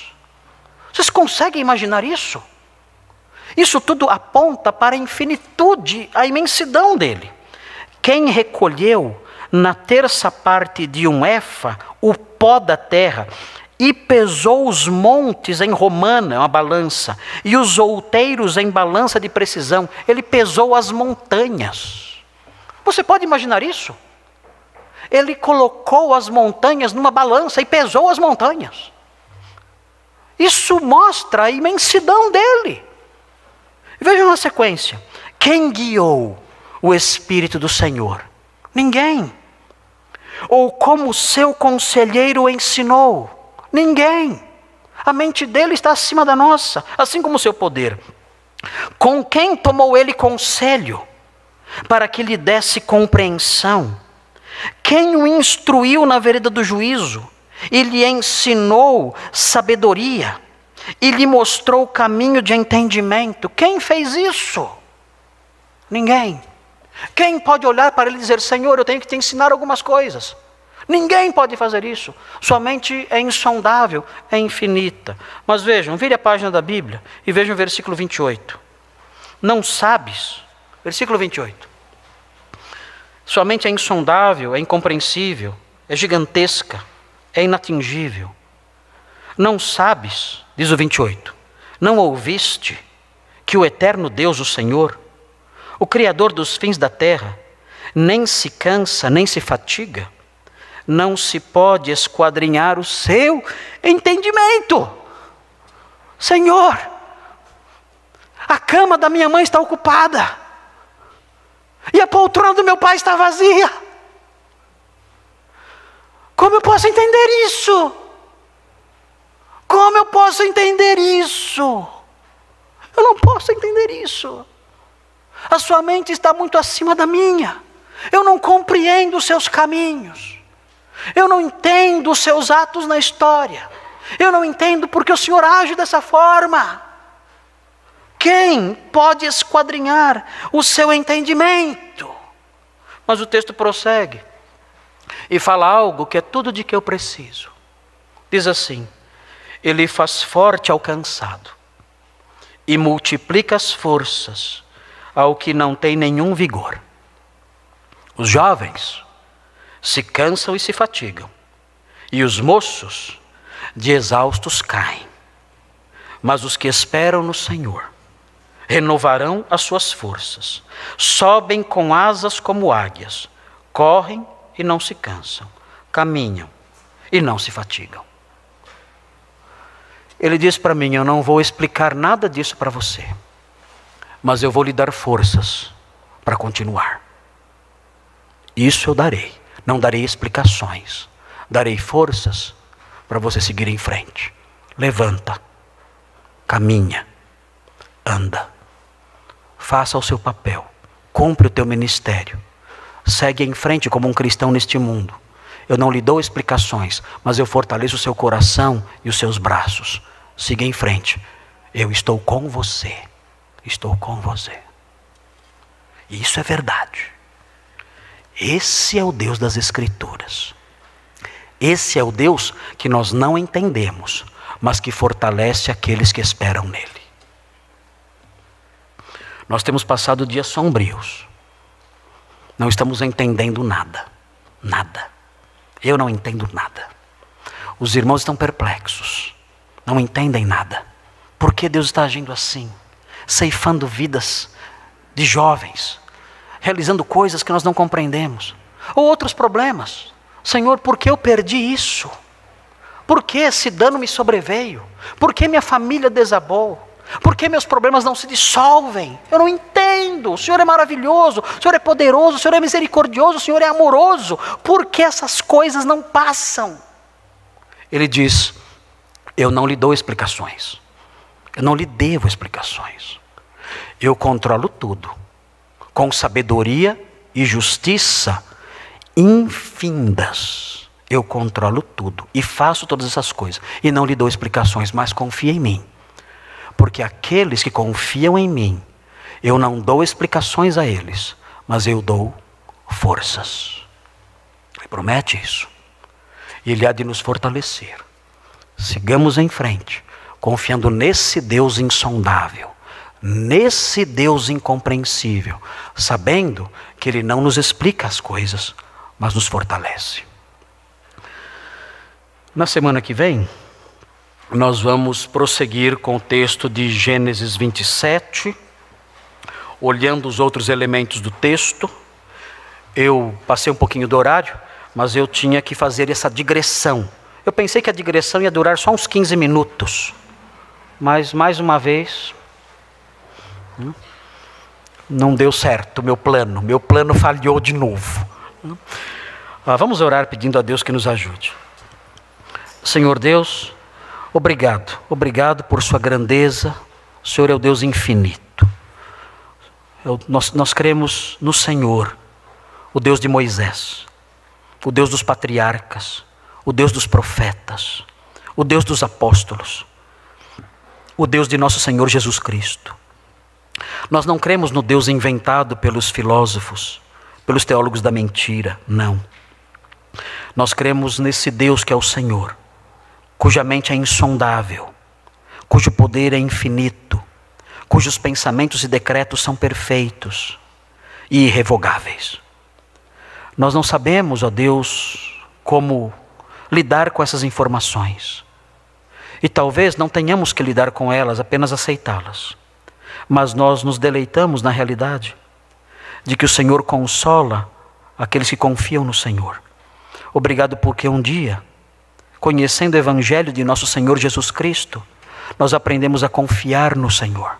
Speaker 2: Vocês conseguem imaginar isso? Isso tudo aponta para a infinitude, a imensidão dele. Quem recolheu na terça parte de um éfa o pó da terra e pesou os montes em romana, uma balança, e os outeiros em balança de precisão, ele pesou as montanhas. Você pode imaginar isso? Ele colocou as montanhas numa balança e pesou as montanhas. Isso mostra a imensidão dele. Vejam na sequência. Quem guiou o Espírito do Senhor? Ninguém. Ou como seu conselheiro o ensinou? Ninguém. A mente dele está acima da nossa, assim como o seu poder. Com quem tomou ele conselho, para que lhe desse compreensão? Quem o instruiu na vereda do juízo, e lhe ensinou sabedoria, e lhe mostrou o caminho de entendimento? Quem fez isso? Ninguém. Quem pode olhar para ele e dizer: Senhor, eu tenho que te ensinar algumas coisas? Ninguém pode fazer isso. Sua mente é insondável, é infinita. Mas vejam, vire a página da Bíblia e vejam o versículo 28. Não sabes, versículo 28. Sua mente é insondável, é incompreensível, é gigantesca, é inatingível. Não sabes, diz o 28, não ouviste que o eterno Deus, o Senhor, o Criador dos fins da terra, nem se cansa, nem se fatiga? Não se pode esquadrinhar o seu entendimento. Senhor, a cama da minha mãe está ocupada, e a poltrona do meu pai está vazia. Como eu posso entender isso? Como eu posso entender isso? Eu não posso entender isso. A sua mente está muito acima da minha. Eu não compreendo os seus caminhos. Eu não entendo os seus atos na história. Eu não entendo porque o Senhor age dessa forma. Quem pode esquadrinhar o seu entendimento? Mas o texto prossegue e fala algo que é tudo de que eu preciso. Diz assim: Ele faz forte ao cansado e multiplica as forças ao que não tem nenhum vigor. Os jovens se cansam e se fatigam, e os moços de exaustos caem. Mas os que esperam no Senhor renovarão as suas forças, sobem com asas como águias, correm e não se cansam, caminham e não se fatigam. Ele diz para mim: eu não vou explicar nada disso para você, mas eu vou lhe dar forças para continuar. Isso eu darei. Não darei explicações, darei forças para você seguir em frente. Levanta, caminha, anda, faça o seu papel, cumpre o teu ministério, segue em frente como um cristão neste mundo. Eu não lhe dou explicações, mas eu fortaleço o seu coração e os seus braços. Siga em frente, eu estou com você, estou com você. E isso é verdade. Esse é o Deus das Escrituras. Esse é o Deus que nós não entendemos, mas que fortalece aqueles que esperam nele. Nós temos passado dias sombrios. Não estamos entendendo nada. Nada. Eu não entendo nada. Os irmãos estão perplexos. Não entendem nada. Por que Deus está agindo assim? Ceifando vidas de jovens, realizando coisas que nós não compreendemos. Ou outros problemas. Senhor, por que eu perdi isso? Por que esse dano me sobreveio? Por que minha família desabou? Por que meus problemas não se dissolvem? Eu não entendo. O Senhor é maravilhoso, o Senhor é poderoso, o Senhor é misericordioso, o Senhor é amoroso. Por que essas coisas não passam? Ele diz: eu não lhe dou explicações. Eu não lhe devo explicações. Eu controlo tudo. Com sabedoria e justiça infindas, eu controlo tudo e faço todas essas coisas. E não lhe dou explicações, mas confia em mim. Porque aqueles que confiam em mim, eu não dou explicações a eles, mas eu dou forças. Ele promete isso. E Ele há de nos fortalecer. Sigamos em frente, confiando nesse Deus insondável, nesse Deus incompreensível, sabendo que Ele não nos explica as coisas, mas nos fortalece. Na semana que vem, nós vamos prosseguir com o texto de Gênesis 27, olhando os outros elementos do texto. Eu passei um pouquinho do horário, mas eu tinha que fazer essa digressão. Eu pensei que a digressão ia durar só uns 15 minutos, mas mais uma vez não deu certo meu plano falhou de novo. Vamos orar pedindo a Deus que nos ajude. Senhor Deus, obrigado por sua grandeza. O Senhor é o Deus infinito. Nós cremos no Senhor, o Deus de Moisés, o Deus dos patriarcas, o Deus dos profetas, o Deus dos apóstolos, o Deus de nosso Senhor Jesus Cristo. Nós não cremos no Deus inventado pelos filósofos, pelos teólogos da mentira, não. Nós cremos nesse Deus que é o Senhor, cuja mente é insondável, cujo poder é infinito, cujos pensamentos e decretos são perfeitos e irrevogáveis. Nós não sabemos, ó Deus, como lidar com essas informações. E talvez não tenhamos que lidar com elas, apenas aceitá-las. Mas nós nos deleitamos na realidade de que o Senhor consola aqueles que confiam no Senhor. Obrigado porque um dia, conhecendo o Evangelho de nosso Senhor Jesus Cristo, nós aprendemos a confiar no Senhor.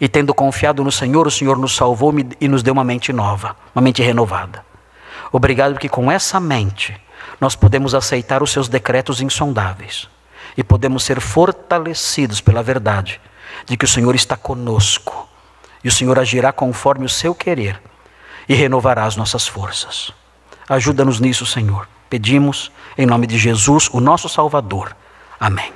Speaker 2: E tendo confiado no Senhor, o Senhor nos salvou e nos deu uma mente nova, uma mente renovada. Obrigado porque com essa mente nós podemos aceitar os seus decretos insondáveis e podemos ser fortalecidos pela verdade de que o Senhor está conosco e o Senhor agirá conforme o seu querer e renovará as nossas forças. Ajuda-nos nisso, Senhor. Pedimos em nome de Jesus, o nosso Salvador. Amém.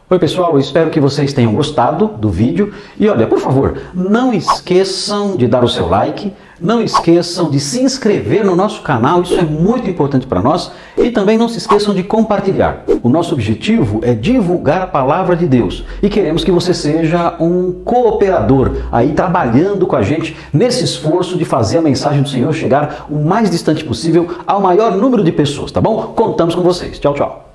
Speaker 1: Oi pessoal, eu espero que vocês tenham gostado do vídeo e olha, por favor, não esqueçam de dar o seu like, não esqueçam de se inscrever no nosso canal, isso é muito importante para nós, e também não se esqueçam de compartilhar. O nosso objetivo é divulgar a palavra de Deus e queremos que você seja um cooperador aí trabalhando com a gente nesse esforço de fazer a mensagem do Senhor chegar o mais distante possível ao maior número de pessoas, tá bom? Contamos com vocês. Tchau, tchau.